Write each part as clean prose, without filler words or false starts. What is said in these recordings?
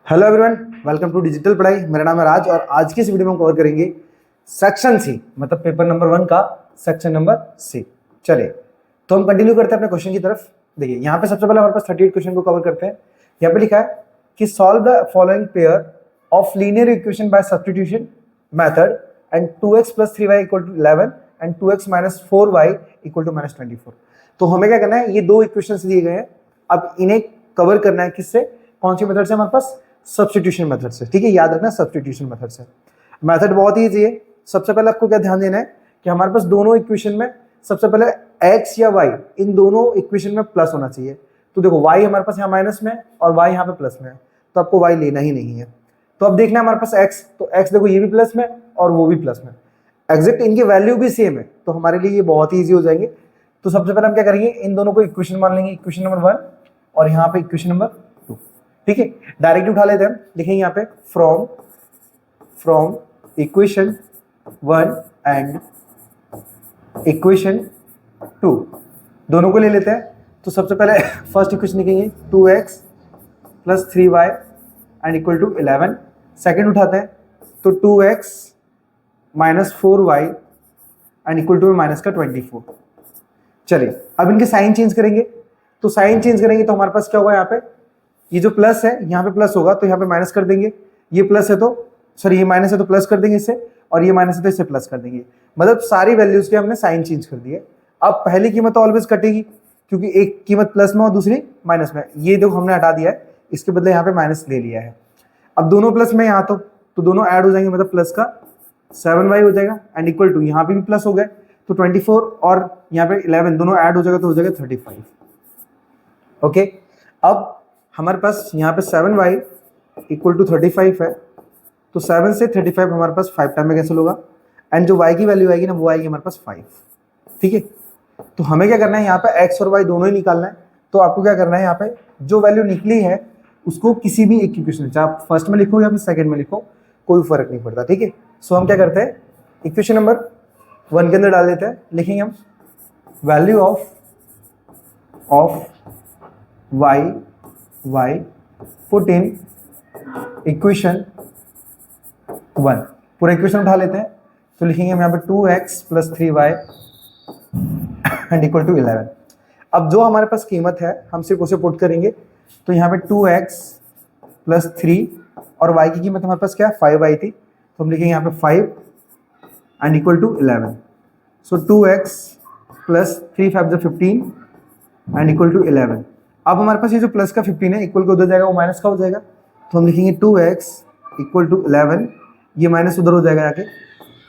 Hello everyone, welcome to digital Padhai. मेरा नाम है राज और आज की इस वीडियो में हम कवर करेंगे सेक्शन सी, मतलब पेपर नंबर 1 का सेक्शन नंबर सी। चलिए तो हम कंटिन्यू करते हैं अपने क्वेश्चन की तरफ। देखिए यहाँ पे सबसे पहले हमारे पास 38 क्वेश्चन को कवर करते हैं। यहाँ पे लिखा है कि solve the following pair of linear equation by substitution method and 2x + 3y = 11 and 2x - 4y = -24। तो हमें क्या करना है, ये दो इक्वेशंस दिए गए हैं, अब इन्हें कवर करना है किससे, कौन सी मेथड से, हमारे पास सब्स्टिट्यूशन मेथड से। ठीक है, याद रखना सब्स्टिट्यूशन मेथड से। मेथड बहुत ही इजी है। सबसे पहले आपको क्या ध्यान देना है कि हमारे पास दोनों इक्वेशन में सबसे पहले x या y, इन दोनों इक्वेशन में प्लस होना चाहिए। तो देखो y हमारे पास यहाँ माइनस में और y यहाँ पे प्लस में है, तो आपको y लेना ही नहीं है। तो अब देखना है हमारे पास x, तो x देखो ये भी प्लस में और वो भी प्लस में, एग्जैक्ट इनकी वैल्यू भी सेम है, तो हमारे लिए ये बहुत ही ईजी हो जाएंगे। तो सबसे पहले हम क्या करेंगे, इन दोनों को इक्वेशन मान लेंगे, इक्वेशन नंबर 1 और यहाँ पे इक्वेशन नंबर 2। ठीक है, डायरेक्ट उठा लेते हैं हम, लिखेंगे यहाँ पे फ्रॉम इक्वेशन 1 एंड इक्वेशन 2, दोनों को ले लेते हैं। तो सबसे पहले फर्स्ट इक्वेशन लिखेंगे 2x + 3y = 11। सेकेंड उठाते हैं तो 2x - 4y = -24। चलिए अब इनके साइन चेंज करेंगे, तो साइन चेंज करेंगे तो हमारे पास क्या होगा, यहाँ पे ये जो प्लस है यहाँ पे प्लस होगा तो यहाँ पे माइनस कर देंगे, ये प्लस है तो सॉरी ये माइनस है तो प्लस कर देंगे इससे, और ये माइनस है तो इससे प्लस कर देंगे। मतलब सारी वैल्यूज के हमने साइन चेंज कर दिए। अब पहली कीमत तो ऑलवेज कटेगी क्योंकि एक कीमत प्लस में और दूसरी माइनस में, ये देखो हमने हटा दिया है, इसके बदले यहाँ पे माइनस ले लिया है। अब दोनों प्लस में यहाँ तो दोनों ऐड हो जाएंगे, मतलब प्लस का 7y हो जाएगा एंड इक्वल टू यहाँ पे भी प्लस हो गए तो 24 और यहाँ पे 11 दोनों ऐड हो जाएगा तो हो जाएगा 35। ओके, अब हमारे पास यहाँ पे 7y = 35 है, तो 7 से 35 हमारे पास 5 टाइम में कैंसिल होगा एंड जो y की वैल्यू आएगी ना वो आएगी हमारे पास 5। ठीक है, तो हमें क्या करना है, यहाँ पे x और y दोनों ही निकालना है। तो आपको क्या करना है, यहाँ पे जो वैल्यू निकली है उसको किसी भी एक इक्वेशन, चाहे आप फर्स्ट में लिखो या फिर सेकंड में लिखो, कोई फर्क नहीं पड़ता। ठीक है, सो हम क्या करते हैं, इक्वेशन नंबर 1 के अंदर डाल देते हैं, लिखेंगे हम value of y put in equation 1। पूरा इक्वेशन उठा लेते हैं, तो लिखेंगे हम यहाँ पे 2x + 3y = 11। अब जो हमारे पास कीमत है हम सिर्फ उसे पुट करेंगे, तो यहाँ पे 2x + 3 और y की कीमत हमारे पास क्या है, 5y थी, तो हम लिखेंगे यहाँ पे 5 = 11। सो 2x + 3 5 = 15 = 11। अब हमारे पास ये जो प्लस का 15 है इक्वल का उधर जाएगा, वो माइनस का हो जाएगा, तो हम लिखेंगे 2x = 11, ये माइनस उधर हो जाएगा जाके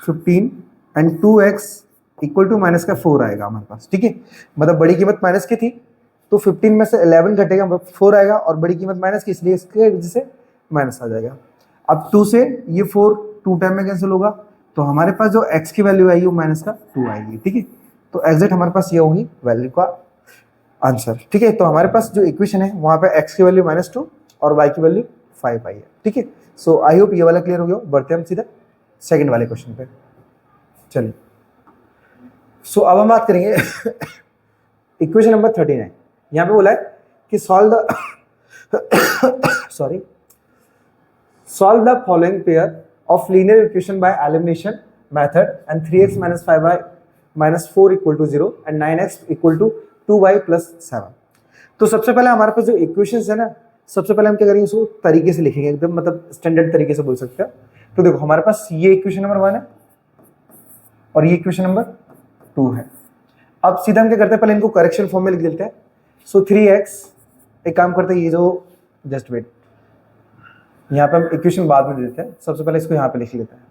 15 एंड 2x = माइनस का 4 आएगा हमारे पास। ठीक है, मतलब बड़ी कीमत माइनस की थी तो 15 में से 11 घटेगा, 4 आएगा, और बड़ी कीमत माइनस की इसलिए इसके वजह से माइनस आ जाएगा। अब 2 से ये 4 2 टाइम में कैंसिल होगा, तो हमारे पास जो x की वैल्यू आएगी वो माइनस का 2 आएगी। ठीक है, तो एग्जैक्ट हमारे पास ये होगी वैल्यू का आंसर। ठीक है, तो हमारे पास जो इक्वेशन है वहाँ पे x की वैल्यू -2 और y की वैल्यू 5 आई है। ठीक है, सो आई होप ये वाला क्लियर हो गया। बढ़ते हैं हम सीधा सेकंड वाले क्वेश्चन पे। चलिए, सो अब हम बात करेंगे इक्वेशन नंबर 39। यहाँ पे बोला है कि solve the following pair of linear equation by elimination method and 3x - 5y - 4 = 0 and 9x = 2y + 7। तो सबसे पहले हमारे पास जो इक्वेशंस है ना, सबसे पहले हम क्या करेंगे, उसको तरीके से लिखेंगे, एकदम मतलब स्टैंडर्ड तरीके से बोल सकते हैं। तो देखो हमारे पास ये इक्वेशन नंबर 1 है और ये इक्वेशन नंबर 2 है। अब सीधा हम क्या करते हैं, पहले इनको करेक्शन फॉर्म में लिख देते हैं। सो 3x, एक काम करते हैं, ये जो जस्ट वेट, यहाँ पे हम इक्वेशन बाद में देते हैं, सबसे पहले इसको यहाँ पे लिख लेते हैं।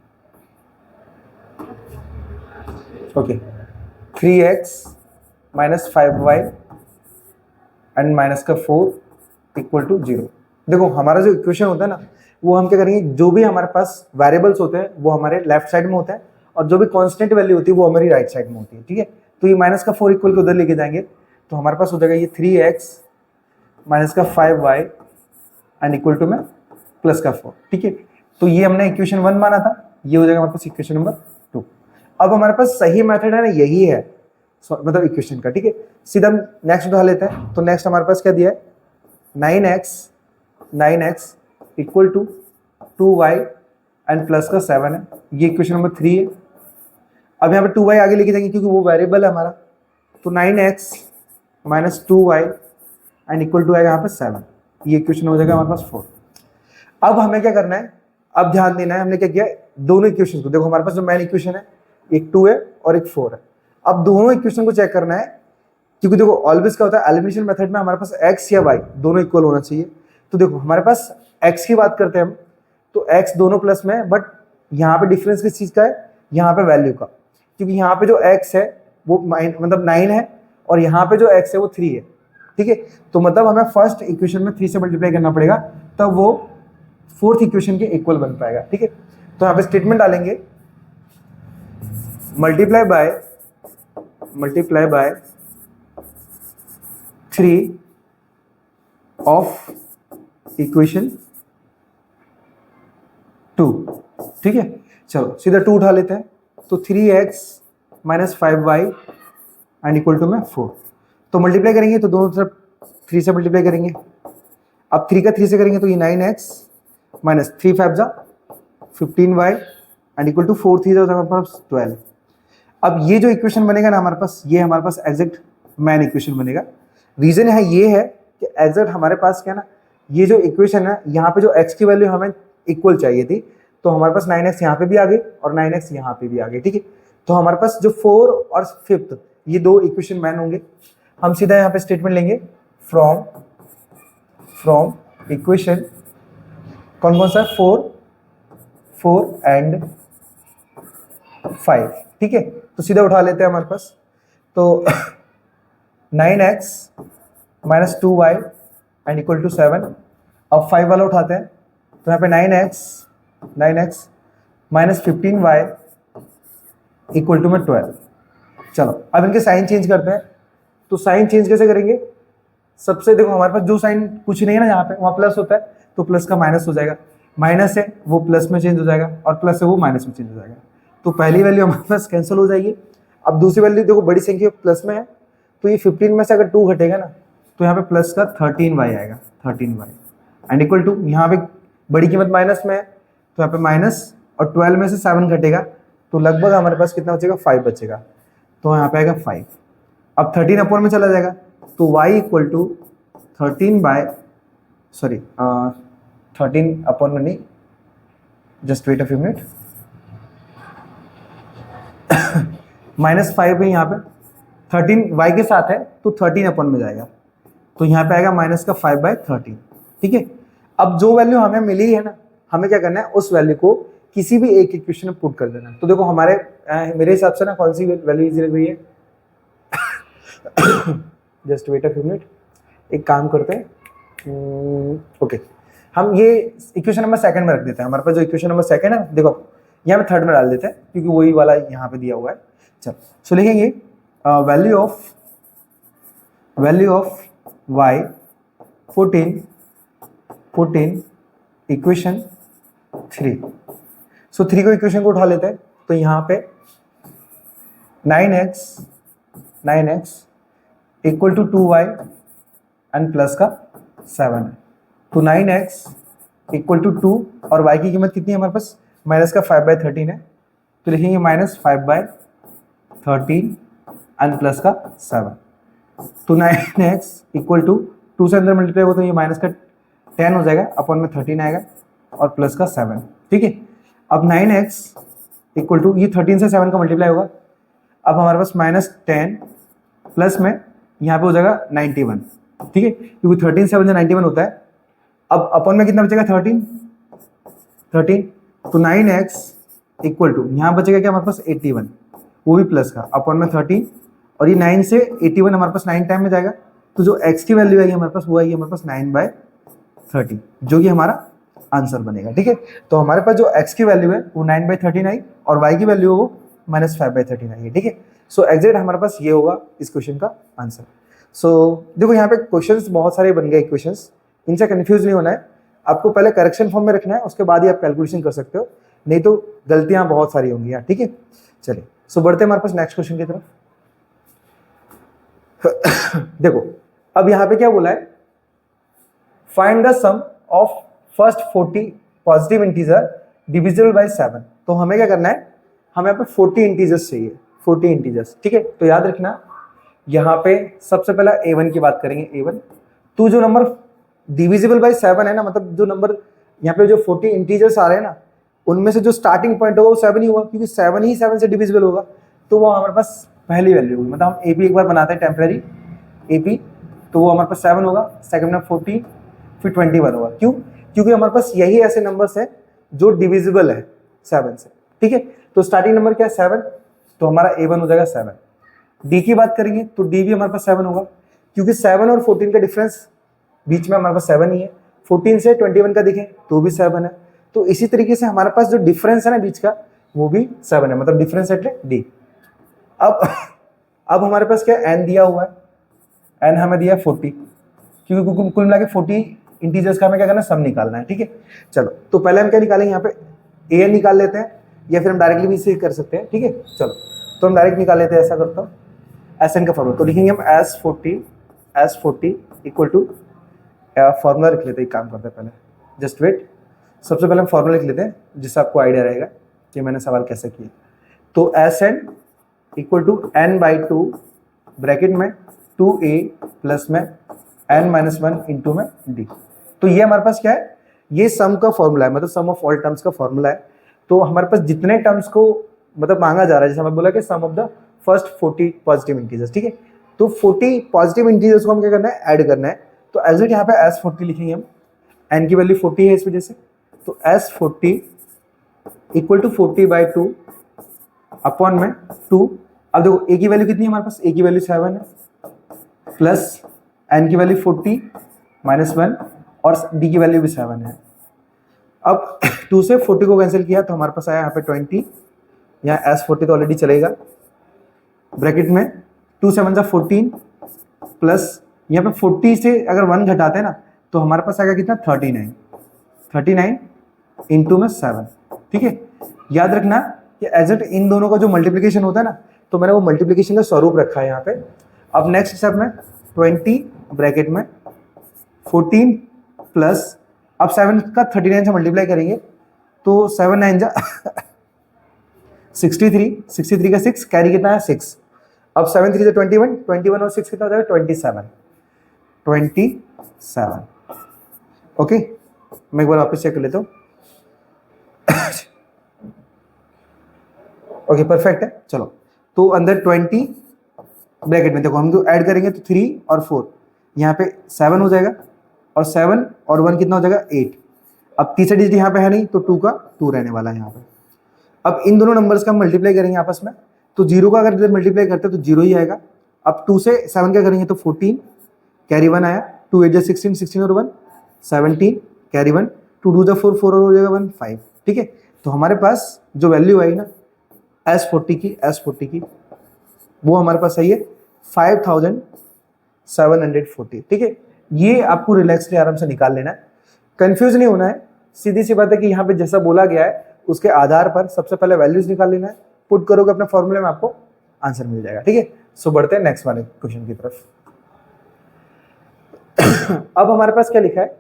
Okay, 3x - 5y and minus का 4 = 0। देखो हमारा जो इक्वेशन होता है ना, वो हम क्या करेंगे, जो भी हमारे पास वेरिएबल्स होते हैं वो हमारे लेफ्ट साइड में होते हैं और जो भी कांस्टेंट वैल्यू होती है वो हमारी राइट साइड में होती है। ठीक है, तो ये माइनस का 4 इक्वल के उधर लेके जाएंगे, तो हमारे पास हो जाएगा ये 3x - 5y and equal to में प्लस का 4। ठीक है, तो ये हमने इक्वेशन 1 माना था, ये हो जाएगा हमारे पास इक्वेशन नंबर 2। अब हमारे पास सही मेथड है ना, यही है मतलब इक्वेशन का। ठीक है, सीधा हम नेक्स्ट उठा लेते हैं, तो नेक्स्ट हमारे पास क्या दिया है, 9x equal to 2y and plus का 7 है, ये इक्वेशन नंबर 3 है। अब यहाँ पे 2y आगे लेके जाएंगे क्योंकि वो वेरिएबल है हमारा, तो 9x minus 2y and equal to आएगा यहाँ पे 7, ये इक्वेशन हो जाएगा हमारे पास 4। अब हमें क्या करना है, अब ध्यान देना है, हमने क्या किया, दोनों इक्वेशन को देखो, हमारे पास जो मेन इक्वेशन है एक 2 है और एक 4 है। अब दोनों इक्वेशन को चेक करना है, क्योंकि देखो ऑलवेज क्या होता है एलिमिनेशन मेथड में, हमारे पास x या y दोनों इक्वल होना चाहिए। तो देखो हमारे पास x की बात करते हैं हम, तो x दोनों प्लस में है, बट यहाँ पे डिफरेंस किस चीज का है, यहाँ पे वैल्यू का, क्योंकि यहाँ पे जो x है वो मतलब 9 है और यहाँ पे जो x है वो 3 है, ठीक है। तो मतलब हमें फर्स्ट इक्वेशन में 3 से मल्टीप्लाई करना पड़ेगा, तब वो फोर्थ इक्वेशन के इक्वल बन पाएगा, ठीक है। तो यहाँ पे स्टेटमेंट डालेंगे मल्टीप्लाई बाय 3 ऑफ इक्वेशन 2, ठीक है। चलो सीधा 2 उठा लेते हैं, तो 3x minus 5y and equal to में 4। तो मल्टीप्लाई करेंगे तो दोनों तरफ 3 से मल्टीप्लाई करेंगे। अब 3 का 3 से करेंगे तो ये 9x माइनस 3 5 जा 15y एंड इक्वल टू 4 3 जा हमारे पास 12। अब ये जो इक्वेशन बनेगा ना हमारे पास, ये हमारे पास एग्जैक्ट मैन इक्वेशन बनेगा। रीजन है ये है कि एग्जैक्ट हमारे पास क्या ना, ये जो इक्वेशन है यहाँ पे जो x की वैल्यू हमें इक्वल चाहिए थी, तो हमारे पास 9x यहाँ पे भी आ गई और 9x यहाँ पे भी आ गई, ठीक है। तो हमारे पास जो 4 और 5th ये दो इक्वेशन मैन होंगे। हम सीधा यहाँ पे स्टेटमेंट लेंगे फ्रॉम इक्वेशन कौन कौन सा है, 4 एंड 5, ठीक है। तो सीधा उठा लेते हैं हमारे पास, तो 9x minus 2y and equal to 7। अब 5 वाला उठाते हैं, तो यहाँ पे 9x minus 15y equal to में 12। चलो अब इनके साइन चेंज करते हैं, तो साइन चेंज कैसे करेंगे, सबसे देखो हमारे पास जो साइन कुछ नहीं है ना, यहाँ पे वहाँ प्लस होता है, तो प्लस का माइनस हो जाएगा, माइनस है वो प्लस में चेंज हो जाएगा और प्लस है वो माइनस में चेंज हो जाएगा। तो पहली वैल्यू हमारे पास कैंसिल हो जाएगी। अब दूसरी वैल्यू देखो बड़ी संख्या प्लस में है, तो ये 15 में से अगर 2 घटेगा ना, तो यहाँ पे प्लस का 13y आएगा, 13y एंड इक्वल टू, यहाँ पे बड़ी कीमत माइनस में है तो यहाँ पे माइनस, और 12 में से 7 घटेगा तो लगभग हमारे पास कितना बचेगा, 5 बचेगा, तो यहाँ पे आएगा 5। अब 13 अपॉन में चला जाएगा, तो y इक्वल टू 13 अपॉन में नहीं, just wait a few minute, -5 है यहाँ पे, 13 y के साथ है तो 13 अपॉन में जाएगा, तो यहाँ पे आएगा माइनस का 5/13, ठीक है। अब जो वैल्यू हमें मिली है ना, हमें क्या करना है, उस वैल्यू को किसी भी एक इक्वेशन में पुट कर देना। तो देखो मेरे हिसाब से ना कौन सी वैल्यू इजी लग रही है, just wait a few minute, एक काम करते हैं, ओके हम ये इक्वेशन नंबर 2 में रख देते हैं। हमारे पास जो इक्वेशन नंबर 2 है, देखो यहाँ पे 3rd में डाल देते हैं क्योंकि वही वाला यहाँ पे दिया हुआ है। चलो सो लिखेंगे वैल्यू ऑफ y 14 इक्वेशन 3। सो 3 को इक्वेशन को उठा लेते हैं, तो यहाँ पे 9x equal to 2y and plus का 7 है, तो 9x इक्वल टू 2 और y की कीमत कितनी है हमारे पास, माइनस का 5/13 है, तो लिखेंगे माइनस 5/13 एंड प्लस का 7। तो 9x इक्वल टू 2 से अंदर मल्टीप्लाई हो तो ये माइनस का 10 हो जाएगा, अपॉन में 13 आएगा और प्लस का 7, ठीक है। अब 9x इक्वल टू, ये 13 से 7 का मल्टीप्लाई होगा, अब हमारे पास -10 प्लस में यहाँ पे हो जाएगा 91, ठीक है, क्योंकि 13 7 91 होता है। अब अपॉन में कितना बचेगा, 13, तो 9x इक्वल टू, यहाँ बचेगा क्या हमारे पास 81, वो भी प्लस का, अपॉन में 13, और ये 9 से 81 हमारे पास 9 टाइम में जाएगा, तो जो x की वैल्यू आएगी हमारे पास वो आएगी हमारे पास 9/30, जो कि हमारा आंसर बनेगा, ठीक है। तो हमारे पास जो x की वैल्यू है वो 9/13 आई और y की वैल्यू है वो -5/13 आई है, ठीक है। सो एग्जैक्ट हमारे पास ये होगा इस क्वेश्चन का आंसर। सो देखो यहाँ पे क्वेश्चंस बहुत सारे बन गए इक्वेशंस, इनसे कंफ्यूज नहीं होना है, आपको पहले करेक्शन फॉर्म में रखना है, उसके बाद ही आप कैलकुलेशन कर सकते हो, नहीं तो गलतियां बहुत सारी होंगी यार, ठीक है। चलिए सो बढ़ते हैं हमारे पास नेक्स्ट क्वेश्चन की तरफ। देखो अब यहाँ पे क्या बोला है, find the sum of first 40 positive integer divisible by 7। तो हमें क्या करना है, हमें यहाँ पे 40 इंटीजर्स चाहिए, 40 इंटीजर्स, ठीक है। तो याद रखना यहाँ पे सबसे पहला A1 की बात करेंगे, A1। तो जो नंबर डिविजिबल बाय 7 है ना, मतलब जो नंबर यहाँ पे जो 40 इंटीजर्स आ रहे हैं ना, उनमें से जो स्टार्टिंग पॉइंट होगा वो 7 ही होगा, क्योंकि 7 ही 7 से डिविजिबल होगा, तो वो हमारे पास पहली वैल्यू होगी। मतलब हम AP एक बार बनाते हैं टेम्परेरी AP, तो वो हमारे पास 7 होगा, सेकंड में 40, फिर 21 होगा। क्यों? क्योंकि हमारे पास यही ऐसे नंबर्स हैं जो डिविजिबल है 7 से, ठीक है। तो स्टार्टिंग नंबर क्या है, 7, तो हमारा A1 हो जाएगा 7। D की बात करेंगे तो D भी हमारे पास 7 होगा, क्योंकि 7 और 14 का डिफरेंस बीच में हमारे पास 7 ही है। 14 से 21 का देखें तो भी 7 है। तो इसी तरीके से हमारे पास जो डिफरेंस है ना बीच का, वो भी 7 है, मतलब डिफरेंस एट D। अब हमारे पास क्या N दिया हुआ है, N हमें दिया 40, क्योंकि कुल मिला के 40 इंटीजर्स का हमें क्या करना है, सम निकालना है, ठीक है। चलो, तो पहले हम क्या निकालेंगे, यहाँ पे AN निकाल लेते हैं, या फिर हम डायरेक्टली भी इसे कर सकते हैं, ठीक है। चलो, तो हम डायरेक्ट निकाल लेते हैं, ऐसा करता हूँ, SN का फॉर्मूला तो लिखेंगे हम S40 इक्वल टू, फॉर्मूला लिख लेते हैं, एक काम करते हैं पहले, जस्ट वेट। सबसे पहले हम फॉर्मूला लिख लेते हैं, जिससे आपको आइडिया रहेगा कि मैंने सवाल कैसे किया। तो SN equal to N/2 bracket में 2A प्लस में N-1 इंटू में D। तो ये हमारे पास क्या है, ये सम का फॉर्मूला है, मतलब सम ऑफ ऑल टर्म्स का फॉर्मूला है। तो हमारे पास जितने टर्म्स को मतलब मांगा जा रहा है, जैसे हमें बोला कि sum of the first 40 positive integers, ठीक है। तो 40 पॉजिटिव इंटीजर्स को हम क्या करना है, ऐड करना है। तो एज इट यहाँ पे S40 लिखेंगे हम, N की वैल्यू 40 है इस वजह से, तो S40 इक्वल टू 40/2 अपॉन में 2। अब देखो A की वैल्यू कितनी है हमारे पास, A की वैल्यू 7 है, प्लस N की वैल्यू 40 -1 और D की वैल्यू भी 7 है। अब 2 से 40 को कैंसिल किया तो हमारे पास आया यहाँ पे 20, यहाँ S40 तो ऑलरेडी चलेगा, ब्रैकेट में 2 7 14 प्लस यहाँ पे 40 से अगर 1 घटाते हैं ना तो हमारे पास आएगा कितना, 39 इंटू में 7, ठीक है। याद रखना कि एज इट इन दोनों का जो मल्टीप्लिकेशन होता है ना, तो मैंने वो मल्टीप्लिकेशन का स्वरूप रखा है यहाँ पे। अब नेक्स्ट स्टेप में 20 ब्रैकेट में 14 प्लस, अब 7 का 39 से मल्टीप्लाई करेंगे तो 7 9 जा 63 का 6 कैरी कितना है 6। अब 7 3 से 21 और 6 कितना हो जाएगा 27। ओके, मैं एक बार वापस चेक कर लेता हूँ। ओके, परफेक्ट है। चलो, तो अंदर 20 ब्रैकेट में देखो हम जो ऐड करेंगे तो 3 और 4 यहाँ पे 7 हो जाएगा, और 7 और 1 कितना हो जाएगा 8। अब तीसरा डिजिट यहाँ पे है नहीं तो 2 का 2 रहने वाला है यहाँ पे। अब इन दोनों नंबर्स का हम मल्टीप्लाई करेंगे आपस में, तो 0 का अगर मल्टीप्लाई करते हैं तो 0 ही आएगा। अब 2 से 7 क्या करेंगे तो 14 कैरी 1 आया, 2 8 16 और 1 17 कैरी 1, 2 2 4 4 और हो जाएगा 1 5, ठीक है। तो हमारे पास जो वैल्यू आई ना S40 की वो हमारे पास आई है 5740, ठीक है। ये आपको रिलैक्सली आराम से निकाल लेना है, कंफ्यूज नहीं होना है। सीधी सी बात है कि यहाँ पे जैसा बोला गया है उसके आधार पर सबसे पहले वैल्यूज निकाल लेना है, पुट करोगे अपने फॉर्मूले में आपको आंसर मिल जाएगा, ठीक है। सो बढ़ते हैं नेक्स्ट वाले क्वेश्चन की तरफ। अब हमारे पास क्या लिखा है,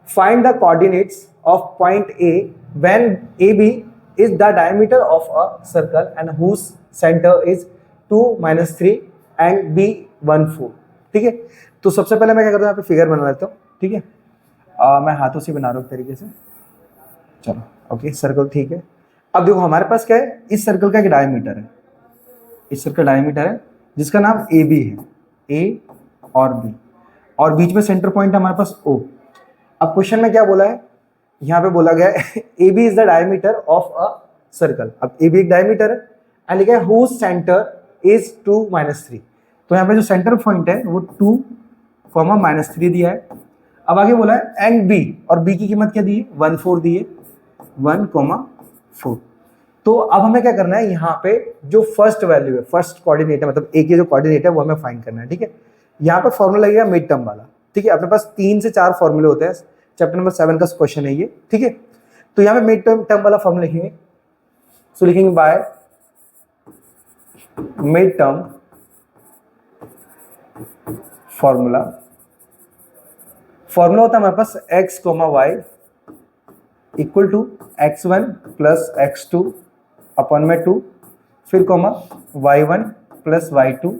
find the coordinates of point A when AB is the diameter of a circle and whose center is 2 - 3 and B 1 4, ठीक है। तो सबसे पहले मैं क्या करता हूँ, यहाँ पे फिगर बना लेता हूँ, ठीक है। मैं हाथों से बना रहा हूँ तरीके से, चलो ओके, सर्कल ठीक है। अब देखो हमारे पास क्या है, इस सर्कल का एक डायमीटर है, इस सर्कल डायमीटर है जिसका नाम AB है, A और B, और बीच में सेंटर पॉइंट है हमारे पास O। अब क्वेश्चन में क्या बोला है, यहाँ पे बोला गया है AB is the diameter of a circle. अब AB एक डायमीटर है एंड लिखा है हुज सेंटर इज 2 - 3। तो यहाँ पे जो सेंटर पॉइंट है वो 2, -3 दिया है। अब आगे बोला है एंड B, और B की कीमत क्या दी है 1 4 दी है, 1, 4। तो अब हमें क्या करना है, यहाँ पे जो फर्स्ट वैल्यू है, फर्स्ट कोऑर्डिनेट है, मतलब A की जो कोऑर्डिनेट है वो हमें फाइंड करना है, ठीक है। यहाँ पे फॉर्मूला लगेगा मिड टर्म वाला, ठीक है। अपने पास 3 से 4 फॉर्मूले होते हैं, चैप्टर नंबर 7 का क्वेश्चन है ये, ठीक है। तो यहाँ पे मिड टर्म वाला फॉर्मूला लिखेंगे, सो लिखेंगे by mid term formula formula होता है हमारे पास x comma y equal to x1 plus x2 upon में 2, फिर coma y1 plus y2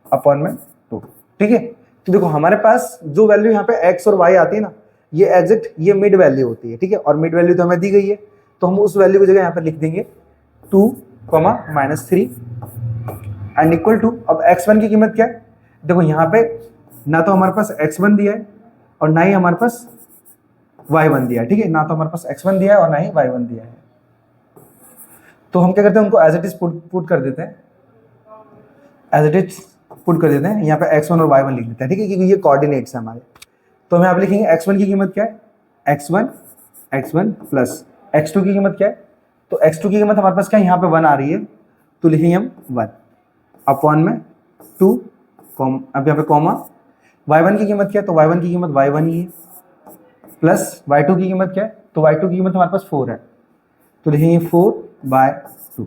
upon में 2। ठीक है, तो देखो हमारे पास जो वैल्यू यहाँ पे x और y आती है ना, ये एग्जैक्ट ये मिड वैल्यू होती है। ठीक है, और मिड वैल्यू तो हमें दी गई है, तो हम उस वैल्यू की जगह यहाँ पे लिख देंगे 2 कोमा -3 एंड इक्वल टू, अब x1 की कीमत क्या है, देखो यहाँ पे ना तो हमारे पास x1 दिया है और ना ही हमारे पास y1 दिया है। ठीक है, ना तो हमारे पास x1 दिया है और ना ही y1 दिया है, तो हम क्या करते हैं, उनको एज इट इज पुट कर देते हैं, एज इट इज पुट कर देते हैं, यहाँ पे x1 और y1 लिख देते हैं। ठीक है, क्योंकि ये कोऑर्डिनेट्स है हमारे, तो हम यहाँ पे लिखेंगे x1 की कीमत क्या है, x1 प्लस x2 की कीमत क्या है, तो x2 की कीमत हमारे पास क्या है, यहाँ पे 1 आ रही है, तो लिखेंगे हम 1 अपॉन में 2, अब यहाँ पे कॉमा, y1 की कीमत क्या है, तो y1 की कीमत y1 ही है, प्लस y2 की कीमत क्या है, तो y2 की कीमत हमारे पास 4 है, तो लिखेंगे 4/2।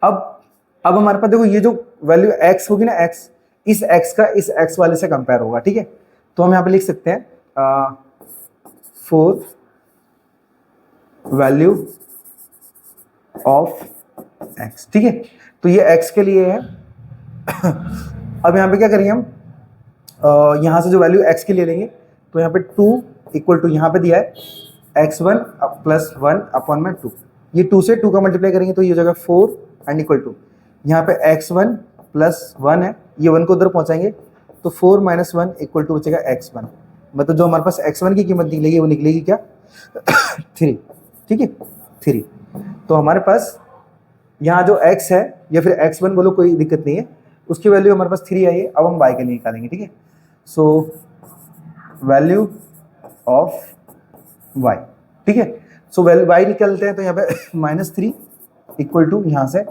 अब हमारे पास देखो ये जो वैल्यू x होगी ना, x इस x का इस x वाले से कंपेयर होगा। ठीक है, तो हम यहाँ पे लिख सकते हैं 4 वैल्यू ऑफ x। ठीक है, तो ये x के लिए है। अब यहाँ पे क्या करेंगे हम, यहाँ से जो वैल्यू x के लिए लेंगे, तो यहाँ पे 2 इक्वल टू, यहाँ पे दिया है x1 प्लस 1 अपॉन में 2, ये 2 से 2 का मल्टीप्लाई करेंगे तो ये हो जाएगा 4 एंड इक्वल टू, यहाँ पे x1 प्लस 1 है, ये 1 को उधर पहुँचाएंगे तो 4 माइनस 1 इक्वल टू बचेगा x1, मतलब जो हमारे पास x1 की कीमत निकलेगी वो निकलेगी क्या 3। ठीक है, 3, तो हमारे पास यहाँ जो x है या फिर x1 बोलो, कोई दिक्कत नहीं है, उसकी वैल्यू हमारे पास 3 आई है। अब हम y के लिए निकालेंगे। ठीक है, सो वैल्यू ऑफ y। ठीक है, सो वैल्यू y निकालते हैं, तो यहाँ पे -3 इक्वल टू, यहाँ से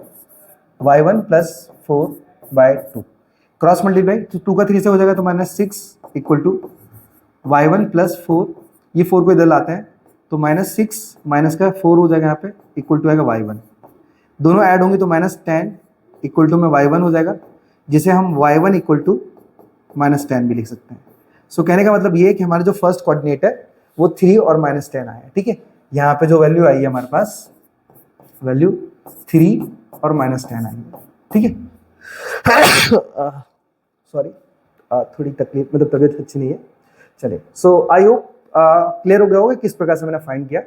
y1 प्लस 4/2 क्रॉस मल्टीप्लाई, तो 2 का 3 से हो जाएगा तो -6 इक्वल टू y1 प्लस 4, ये 4 को इधर लाते हैं तो -6 माइनस का 4 हो जाएगा यहाँ पे इक्वल टू आएगा y1, दोनों ऐड होंगे तो -10 इक्वल टू में y1 हो जाएगा, जिसे हम y1 इक्वल टू -10 भी लिख सकते हैं। सो कहने का मतलब ये है कि हमारा जो फर्स्ट कोऑर्डिनेट है वो 3 और -10 आया है। ठीक है, यहाँ पे जो वैल्यू आई है हमारे पास, वैल्यू 3 और -10 आई है। ठीक है, सॉरी थोड़ी तकलीफ, मतलब तबीयत अच्छी नहीं है। चलिए, सो आई होप क्लियर हो गया होगा किस प्रकार से मैंने फाइंड किया।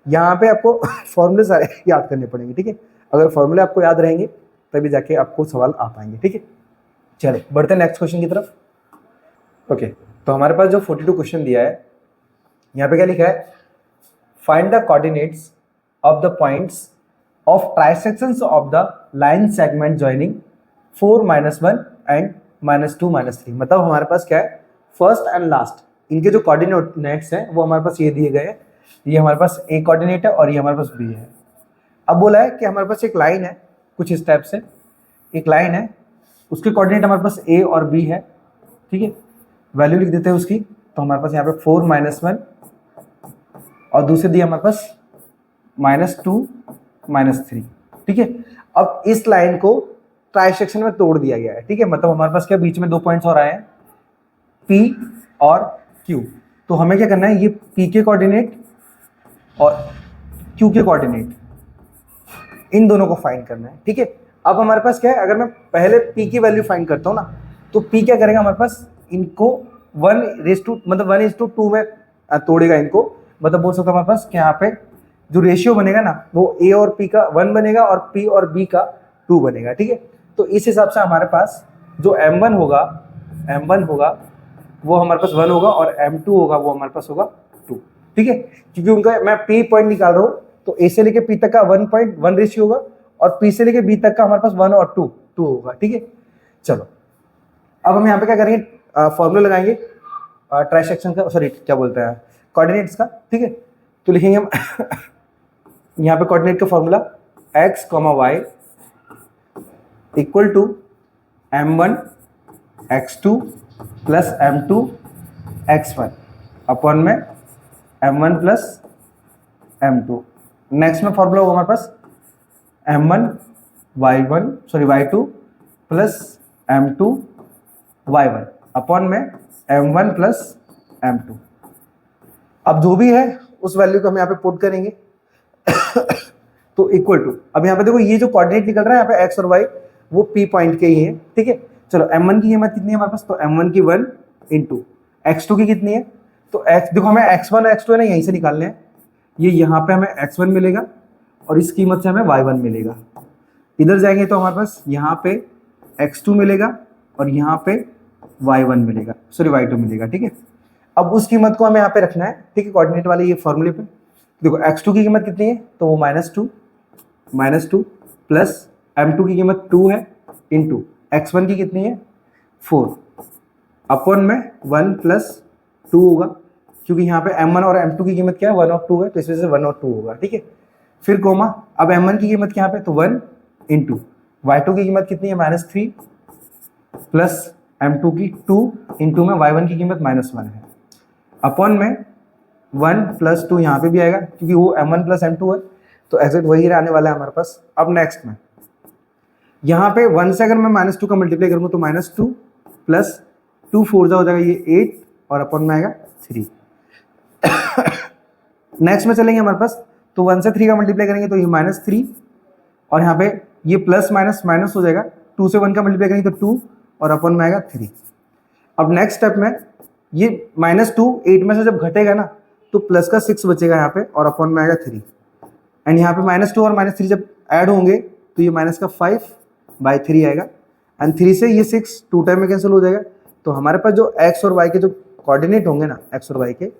यहाँ पे आपको फॉर्मूले सारे याद करने पड़ेंगे। ठीक है, अगर फॉर्मूले आपको याद रहेंगे तभी जाके आपको सवाल आ पाएंगे। ठीक है, चलिए बढ़ते हैं नेक्स्ट क्वेश्चन की तरफ। ओके, तो हमारे पास जो 42 क्वेश्चन दिया है, यहाँ पे क्या लिखा है, find the coordinates of the points of trisections of the line segment joining 4 -1 and -2 -3। मतलब हमारे पास क्या है, फर्स्ट एंड लास्ट इनके जो कोऑर्डिनेट्स हैं वो हमारे पास ये दिए गए हैं, ये हमारे पास ए कोऑर्डिनेट है और ये हमारे पास बी है। अब बोला है कि हमारे पास एक लाइन है, कुछ इस टाइप से एक लाइन है, उसके कोऑर्डिनेट हमारे पास ए और बी है। ठीक है, वैल्यू लिख देते हैं उसकी, तो हमारे पास यहाँ पे 4 -1 और दूसरे दिया हमारे पास -2 -3। ठीक है, अब इस लाइन को ट्राइसेक्शन में तोड़ दिया गया है। ठीक है, मतलब हमारे पास क्या बीच में 2 पॉइंट्स और आए हैं, P और Q। तो हमें क्या करना है, ये P के कोऑर्डिनेट और Q के कोऑर्डिनेट इन दोनों को फाइंड करना है। ठीक है, अब हमारे पास क्या है, अगर मैं पहले P की वैल्यू फाइंड करता हूँ ना, तो P क्या करेगा हमारे पास, इनको 1:2 में तोड़ेगा इनको, मतलब बोल सकता हूँ हमारे पास कि यहाँ पे जो रेशियो बनेगा ना वो A और P का 1 बनेगा और P और B का 2 बनेगा। ठीक है, तो इस हिसाब से हमारे पास जो M1 होगा वो हमारे पास 1 होगा और M2 होगा वो हमारे पास होगा 2। ठीक है, क्योंकि उनका मैं P पॉइंट निकाल रहा हूँ, तो A से लेके P तक का 1.1 रेशियो होगा और P से लेके B तक का हमारे पास 1 और 2 होगा। ठीक है, चलो अब हम यहाँ पे क्या करेंगे, फॉर्मूला लगाएंगे ट्राइसेक्शन का, सॉरी क्या बोलते हैं, कोऑर्डिनेट्स का। ठीक है, तो लिखेंगे हम यहाँ पे कोऑर्डिनेट का formula x, y equal to m1 x2 plus m2 x1 upon में m1 प्लस m2। नेक्स्ट में फॉर्मूला होगा हमारे पास m1 y2 plus m2 y1 upon में m1 प्लस m2। अब जो भी है उस वैल्यू को हम यहाँ पे पुट करेंगे तो इक्वल टू, अब यहाँ पे देखो ये जो कोऑर्डिनेट निकल रहा है यहाँ पे x और y वो p पॉइंट के ही है, ठीक है। चलो m1 की कीमत कितनी है हमारे पास, तो m1 की 1 इंटू x2 की कितनी है, तो x देखो हमें x1 और x2 है ना यहीं से निकालने हैं, ये यहाँ पे हमें x1 मिलेगा और इस कीमत से हमें y1 मिलेगा। इधर जाएंगे तो हमारे पास यहाँ पे x2 मिलेगा और यहाँ पे y1 मिलेगा, सॉरी y2 मिलेगा, ठीक है। अब उस कीमत को हमें यहाँ पे रखना है, ठीक है, कोऑर्डिनेट वाले ये फॉर्मूले पे। देखो x2 की कीमत कितनी है, तो वो -2 प्लस m2 की कीमत 2 है इंटू x1 की कितनी है 4 अपॉन में 1 प्लस 2 होगा, क्योंकि यहाँ पे m1 और m2 की कीमत क्या है 1 और 2 है, तो इस वजह से 1 और 2 होगा, ठीक है। फिर कोमा, अब m1 की कीमत क्या पे, तो 1 इंटू y2 की कीमत कितनी है -3 प्लस m2 की 2 इंटू में y1 की कीमत -1 है अपॉन में 1 प्लस 2 यहाँ पे भी आएगा क्योंकि वो m1 प्लस m2 है, तो एग्जैक्ट वही रहने वाला है हमारे पास। अब नेक्स्ट में यहाँ पे 1 से अगर मैं -2 का मल्टीप्लाई करूँगा तो -2 प्लस 2 4 जा हो जाएगा ये 8 और अपॉन में आएगा 3। नेक्स्ट में चलेंगे हमारे पास, तो 1 से 3 का मल्टीप्लाई करेंगे तो ये -3 और यहाँ पे ये प्लस माइनस माइनस हो जाएगा, 2 से 1 का मल्टीप्लाई करेंगे तो 2 और अपॉन में आएगा 3। अब नेक्स्ट स्टेप में ये -2 8 में से जब घटेगा ना तो प्लस का 6 बचेगा यहाँ पे और अपॉन में आएगा 3 एंड यहाँ पे -2 और -3 जब ऐड होंगे तो ये माइनस का 5/3 आएगा एंड 3 से ये 6 2 टाइम में कैंसिल हो जाएगा। तो हमारे पास जो x और y के जो कोऑर्डिनेट होंगे ना x और y के,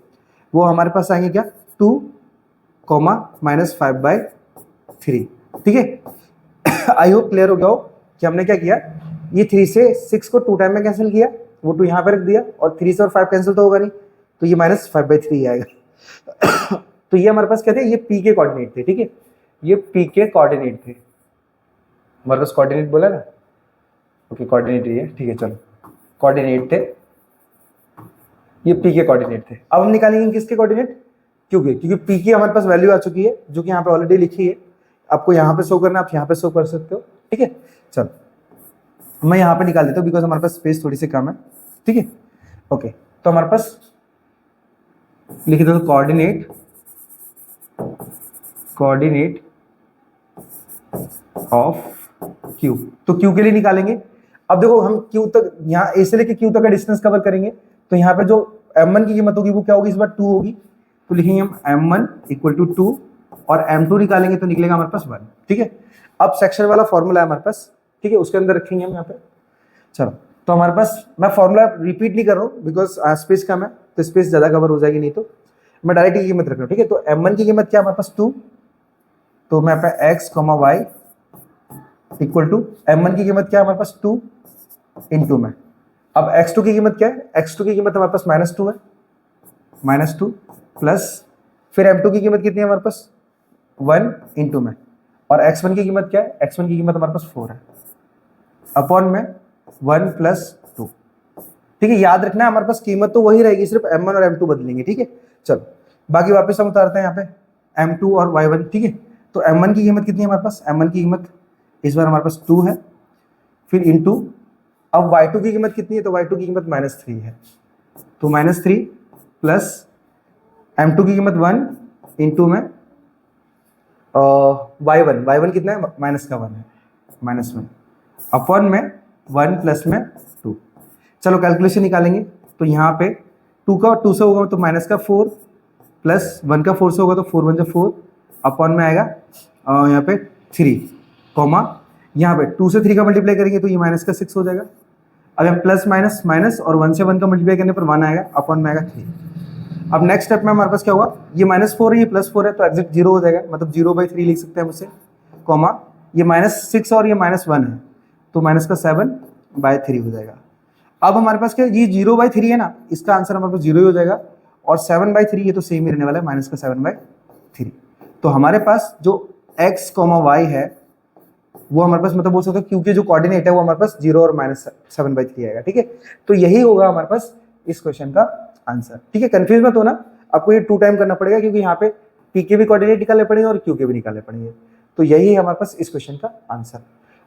वो हमारे पास आएंगे क्या 2, -5/3, ठीक है। आई होप क्लियर हो गया हो कि हमने क्या किया, ये 3 से 6 को 2 टाइम में कैंसिल किया, वो 2 यहाँ पे रख दिया और 3 से और 5 कैंसिल तो होगा नहीं, तो ये -5/3 आएगा। तो ये हमारे पास क्या थे, ये p के कोऑर्डिनेट थे, ठीक है, ये p के कोऑर्डिनेट थे, हमारे पास कोऑर्डिनेट बोला ना, ओके कोऑर्डिनेट ये ठीक है, चलो कोऑर्डिनेट थे, ये p के कोऑर्डिनेट थे। अब हम निकालेंगे किसके कोऑर्डिनेट, क्योंकि p की हमारे पास वैल्यू आ चुकी है जो कि यहाँ पे ऑलरेडी लिखी है, आपको यहाँ पे शो करना आप यहाँ पे शो कर सकते हो, ठीक है। चलो मैं यहाँ पे निकाल देता हूँ बिकॉज हमारे पास स्पेस थोड़ी सी कम है, ठीक है। ओके तो हमारे पास लिख देते हैं कोऑर्डिनेट ऑफ q, तो q के लिए निकालेंगे। अब देखो हम q तक, यहाँ a से लेके q तक का डिस्टेंस कवर करेंगे, तो यहाँ पे जो m1 की कीमत होगी वो क्या होगी, इस बार 2 होगी, तो लिखेंगे हम m1 = 2 और m2 निकालेंगे तो निकलेगा हमारे पास 1, ठीक है। अब सेक्शन वाला फॉर्मूला है हमारे पास, ठीक है, उसके अंदर रखेंगे हम यहाँ पे। चलो तो हमारे पास, मैं फॉर्मूला रिपीट नहीं कर रहा हूँ बिकॉज स्पेस कम है तो स्पेस ज़्यादा कवर हो जाएगी, नहीं तो मैं डायरेक्ट की कीमत रख रहा हूँ, ठीक है। तो m1 की कीमत क्या है हमारे पास 2, तो मैं पे x, y equal to m1 की कीमत क्या है हमारे पास 2 इंटू में, अब x2 की कीमत क्या है, x2 की कीमत हमारे पास -2 है, -2 प्लस फिर m2 की कीमत कितनी है हमारे पास 1 इंटू में, और x1 की कीमत क्या है, x1 की कीमत हमारे पास 4 है अपॉन में 1 + 2, ठीक है। याद रखना है हमारे पास कीमत तो वही रहेगी, सिर्फ m1 और m2 बदलेंगे, ठीक है। चलो बाकी वापस हम उतारते हैं यहाँ पे m2 और y1, ठीक है। तो m1 की कीमत कितनी है हमारे पास, m1 की कीमत इस बार हमारे पास 2 है, फिर इंटू, अब y2 की कीमत कितनी है, तो y2 की कीमत -3 है, तो -3 प्लस m2 की कीमत 1 इंटू में y1 कितना है, -1 है, -1 अपॉन में 1 प्लस में 2। चलो कैलकुलेशन निकालेंगे, तो यहाँ पे 2 का 2 से होगा तो -4 प्लस 1 का 4 से होगा तो 4 1 जा 4 अपॉन में आएगा यहाँ पे 3 कॉमा, यहाँ पे 2 से 3 का मल्टीप्लाई करेंगे तो ये -6 हो जाएगा। अब हम प्लस माइनस माइनस और 1 से 1 का मल्टीप्लाई करने पर 1 आएगा अपॉन में आएगा 3। अब नेक्स्ट स्टेप में हमारे पास क्या हुआ, ये -4 है ये +4 है तो एग्जैक्ट 0 हो जाएगा, मतलब 0/3 लिख सकते हैं हम उसे, कॉमा ये -6 और ये -1 है तो -7/3 हो जाएगा। अब हमारे पास क्या, ये 0/3 है ना, इसका आंसर हमारे पास 0 ही हो जाएगा, और 7/3 ये तो सेम ही रहने वाला है, -7/3। तो हमारे पास जो x, y है वो हमारे पास, मतलब बोल सकते हो क्योंकि जो कोऑर्डिनेट है वो हमारे पास 0 और -7/3 आएगा, ठीक है। तो यही होगा हमारे पास इस क्वेश्चन का आंसर, ठीक है। कंफ्यूज मत होना, आपको ये 2 टाइम करना पड़ेगा क्योंकि यहाँ पे p के भी कोऑर्डिनेट निकालने पड़ेंगे और q के भी निकालने पड़ेंगे, तो यही है हमारे पास इस क्वेश्चन का आंसर।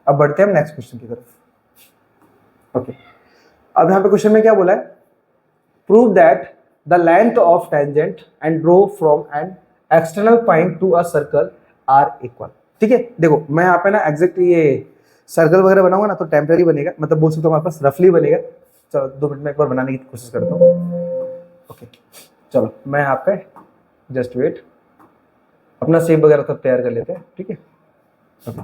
अब बढ़ते हैं हम नेक्स्ट क्वेश्चन की तरफ। ओके अब यहाँ पे क्वेश्चन में क्या बोला है, prove that the length of tangent and draw from an external point to a circle are equal. ठीक है, देखो मैं यहाँ पे ना एग्जैक्ट ये सर्कल वगैरह बनाऊंगा ना तो टेम्पररी बनेगा, मतलब बोल सकते हो हमारे पास रफली बनेगा। चलो 2 मिनट में एक बार बनाने की कोशिश करता हूँ। ओके चलो मैं यहाँ पे जस्ट वेट, अपना शेप वगैरह सब तैयार कर लेते हैं। ठीक है, सॉरी।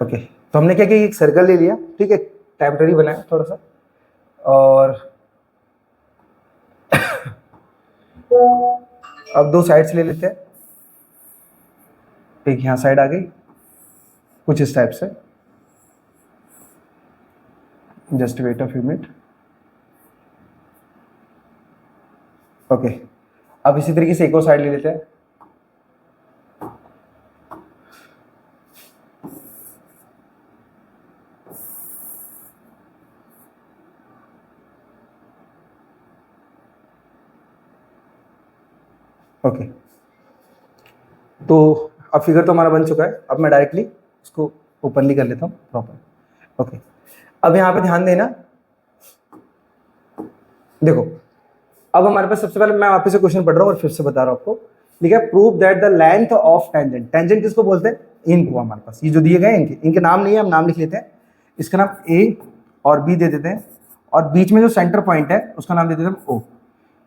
ओके तो हमने क्या किया, एक सर्कल ले लिया। ठीक है, टेम्पररी बनाया थोड़ा सा, और अब 2 साइड्स ले लेते हैं। एक यहाँ साइड आ गई कुछ इस टाइप से, just wait a few minute. Okay अब इसी तरीके से एक और साइड ले लेते हैं। ओके तो अब फिगर तो हमारा बन चुका है। अब मैं डायरेक्टली इसको ओपनली कर लेता हूँ प्रॉपर। ओके अब यहाँ पे ध्यान देना, देखो अब हमारे पास सबसे पहले मैं वापस से क्वेश्चन पढ़ रहा हूँ और फिर से बता रहा हूँ आपको। लिखा है prove that the length of tangent. Tangent किसको बोलते हैं, इनको हमारे पास ये जो दिए गए इनके नाम नहीं है, हम नाम लिख लेते हैं। इसका नाम ए और बी दे देते हैं, और बीच में जो सेंटर पॉइंट है उसका नाम दे देते हैं ओ।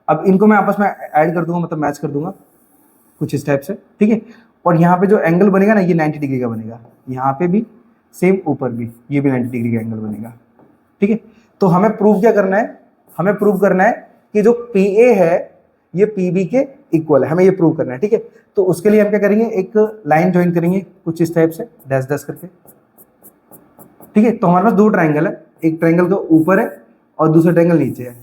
अब इनको मैं आपस में ऐड कर दूंगा, मतलब मैच कर दूंगा कुछ इस टाइप से। ठीक है, और यहाँ पे जो एंगल बनेगा ना ये 90 डिग्री का बनेगा, यहाँ पे भी सेम, ऊपर भी ये भी 90 डिग्री का एंगल बनेगा। ठीक है, तो हमें प्रूव क्या करना है, हमें प्रूव करना है कि जो पी ए है ये पी बी के इक्वल है, हमें ये प्रूव करना है। ठीक है, तो उसके लिए हम क्या करेंगे, एक लाइन ज्वाइन करेंगे कुछ इस टाइप से डैश डैश करके। ठीक है, तो हमारे पास 2 ट्रायंगल है, एक ट्रायंगल का ऊपर है और दूसरा ट्रायंगल नीचे है।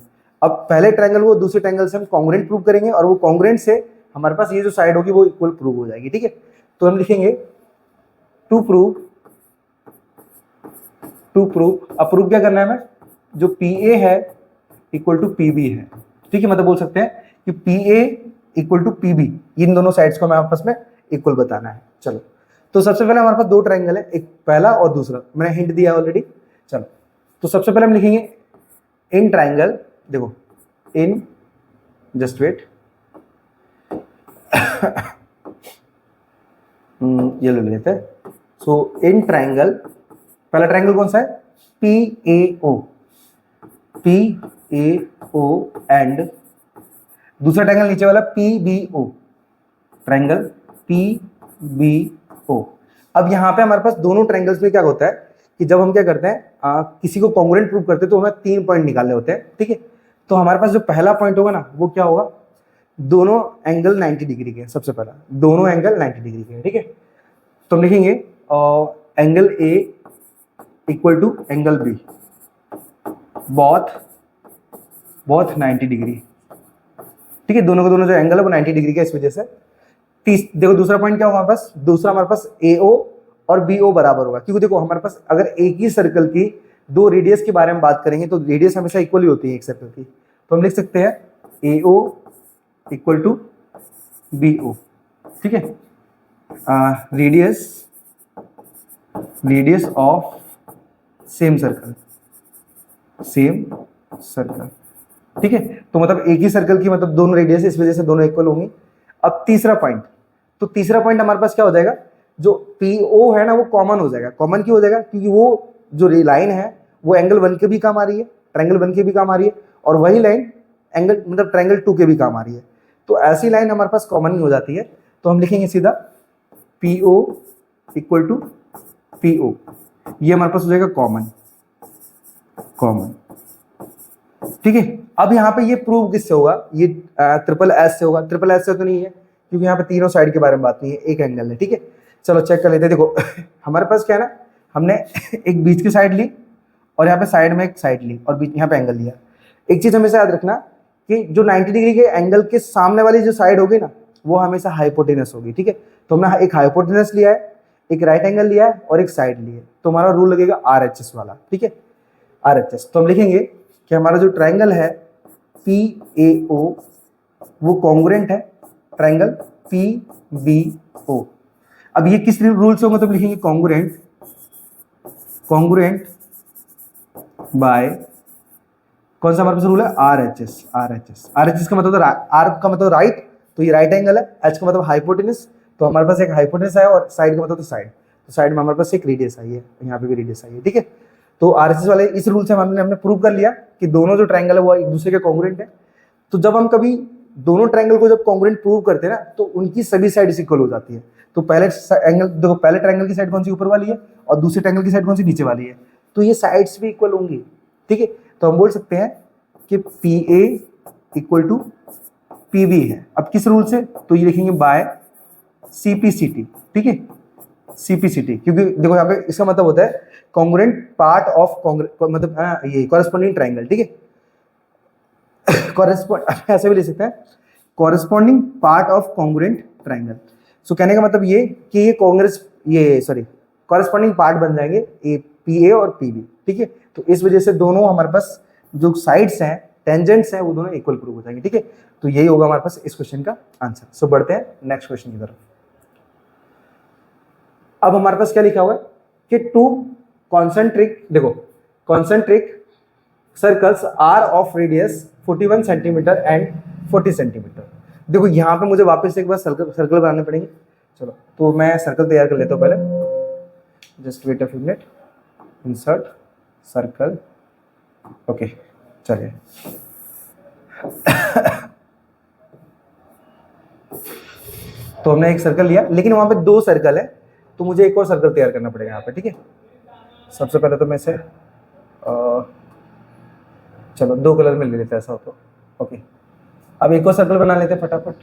अब पहले ट्रायंगल वो दूसरे ट्रायंगल से हम कॉन्ग्रुएंट प्रूव करेंगे, और वो कॉन्ग्रुएंट से हमारे पास ये जो साइड होगी वो इक्वल प्रूव हो जाएगी। ठीक है, तो हम लिखेंगे टू प्रूव, अब प्रूव क्या करना है हमें, जो पी ए है इक्वल टू पी बी है। ठीक है, मतलब बोल सकते हैं कि P A equal to P B, इन दोनों साइड्स को हमें आपस में इक्वल बताना है। चलो तो सबसे पहले हमारे पास 2 ट्रायंगल है, एक पहला और दूसरा, मैंने हिंट दिया ऑलरेडी। चलो तो सबसे पहले हम लिखेंगे इन ट्रायंगल, देखो इन, जस्ट वेट ये ले लेते हैं। सो इन ट्रायंगल, पहला ट्रायंगल कौन सा है, P A O, P A O, and दूसरा ट्रायंगल नीचे वाला P B O, triangle P B O. अब यहाँ पे हमारे पास दोनों ट्रायंगल्स में क्या होता है कि जब हम क्या करते हैं किसी को कॉन्ग्रुएंट प्रूव करते हैं तो हमें 3 पॉइंट निकालने होते हैं। ठीक है, तो हमारे पास जो पहला पॉइंट होगा ना वो क्या होगा, दोनों एंगल 90 डिग्री के, सबसे पहला दोनों एंगल 90 डिग्री के। ठीक है, तो हम लिखेंगे angle A equal to angle B, both 90 degree. ठीक है, दोनों का दोनों जो एंगल है वो 90 डिग्री का, इस वजह से देखो दूसरा पॉइंट क्या होगा हमारे पास, दूसरा हमारे पास ए ओ और बी ओ बराबर होगा, क्योंकि देखो हमारे पास अगर एक ही सर्कल की 2 रेडियस के बारे में बात करेंगे तो रेडियस हमेशा इक्वल ही होती है एक सर्कल की। तो हम लिख सकते हैं A O equal to B O. ठीक है, रेडियस ऑफ सेम सर्कल, ठीक है, तो मतलब एक ही सर्कल की मतलब दोनों रेडियस, इस वजह से दोनों इक्वल होंगी। अब तीसरा पॉइंट, तो तीसरा पॉइंट हमारे पास क्या हो जाएगा, जो पी ओ है ना वो कॉमन हो जाएगा। कॉमन क्यों हो जाएगा, क्योंकि वो जो लाइन है वो एंगल 1 के भी काम आ रही है, ट्रायंगल 1 के भी काम आ रही है, और वही लाइन एंगल मतलब ट्रायंगल 2 के भी काम आ रही है। तो ऐसी लाइन हमारे पास कॉमन हो जाती है, तो हम लिखेंगे सीधा P O equal to P O, ये हमारे पास हो जाएगा कॉमन। ठीक है, अब यहाँ पे ये प्रूव किससे होगा, ये ट्रिपल एस से होगा। ट्रिपल एस से तो नहीं है क्योंकि यहाँ पे तीनों साइड के बारे में बात नहीं है, एक एंगल है। ठीक है, चलो चेक कर लेते हैं। देखो हमारे पास क्या है ना, हमने एक बीच की साइड ली और यहाँ पे साइड में एक साइड ली और बीच यहाँ पे एंगल लिया। एक चीज हमेशा याद रखना कि जो 90 डिग्री के एंगल के सामने वाली जो साइड होगी ना वो हमेशा हाइपोटेनस होगी। ठीक है, तो हमने एक हाइपोटेनस लिया है, एक राइट एंगल लिया है और एक साइड ली है, तो हमारा रूल लगेगा RHS वाला। ठीक है, RHS, तो हम लिखेंगे कि हमारा जो ट्रायंगल है PAO वो कॉन्ग्रुएंट है ट्रायंगल PBO। अब ये किस रूल से होगा, तो लिखेंगे कॉन्ग्रुएंट कॉन्ग्रुएंट बाय कौन सा हमारे पास रूल है, R H S. R H S, R H S का मतलब आर का मतलब राइट, तो ये राइट एंगल है, एच का मतलब हाइपोटेनस, तो हमारे पास एक हाइपोटेनस है, और साइड का मतलब तो साइड, तो साइड में हमारे पास एक रेडियस आई है, यहाँ पे भी रेडियस आई है, ठीक है। तो आरएचएस वाले इस रूल से हमने प्रूव कर लिया कि दोनों जो ट्रायंगल है वो एक दूसरे के कॉन्ग्रुएंट है। तो जब हम कभी दोनों ट्रायंगल को जब कॉन्ग्रुएंट प्रूव करते हैं ना, तो उनकी सभी साइड इक्वल हो जाती है। तो पहले एंगल देखो, पहले ट्रायंगल की साइड कौन सी, ऊपर वाली है, और दूसरे ट्रायंगल की साइड कौन सी, नीचे वाली है, तो ये साइड्स भी इक्वल होंगी, ठीक है। तो हम बोल सकते हैं कि P A equal to P B है। अब किस रूल से, तो ये लिखेंगे बाय सीपीसीटी, ठीक है, सीपीसीटी, क्योंकि देखो यहाँ पे इसका मतलब होता है कॉन्ग्रुएंट पार्ट ऑफ मतलब ये कॉरेस्पॉन्डिंग ट्रायंगल, ठीक है। कॉरेस्पॉन्ड ऐसे भी ले सकते हैं, corresponding part of congruent triangle. So कहने का मतलब ये कि ये कॉरेस्पॉन्डिंग पार्ट बन जाएंगे ए पी ए और पी बी, ठीक है। तो इस वजह से दोनों हमारे पास जो साइड्स हैं, टेंजेंट्स हैं, वो दोनों इक्वल प्रूव हो जाएंगे, ठीक है। तो यही होगा हमारे पास इस क्वेश्चन का आंसर। सो बढ़ते हैं नेक्स्ट क्वेश्चन की तरफ। अब हमारे पास क्या लिखा हुआ है कि टू कॉन्सेंट्रिक, देखो concentric circles are of radius 41 centimetre and 40 centimetre. देखो यहाँ पे मुझे वापस एक बार सर्कल बनाने पड़ेंगे। चलो तो मैं सर्कल तैयार कर लेता हूँ पहले, just wait a few minute, insert circle, okay चलिए। तो हमने एक सर्कल लिया, लेकिन वहां पे दो सर्कल है, तो मुझे एक और सर्कल तैयार करना पड़ेगा यहाँ पे, ठीक है। सबसे पहले तो मैं इसे चलो दो कलर में ले लेते हैं, ऐसा हो तो ओके। अब एक और सर्कल बना लेते हैं फटाफट।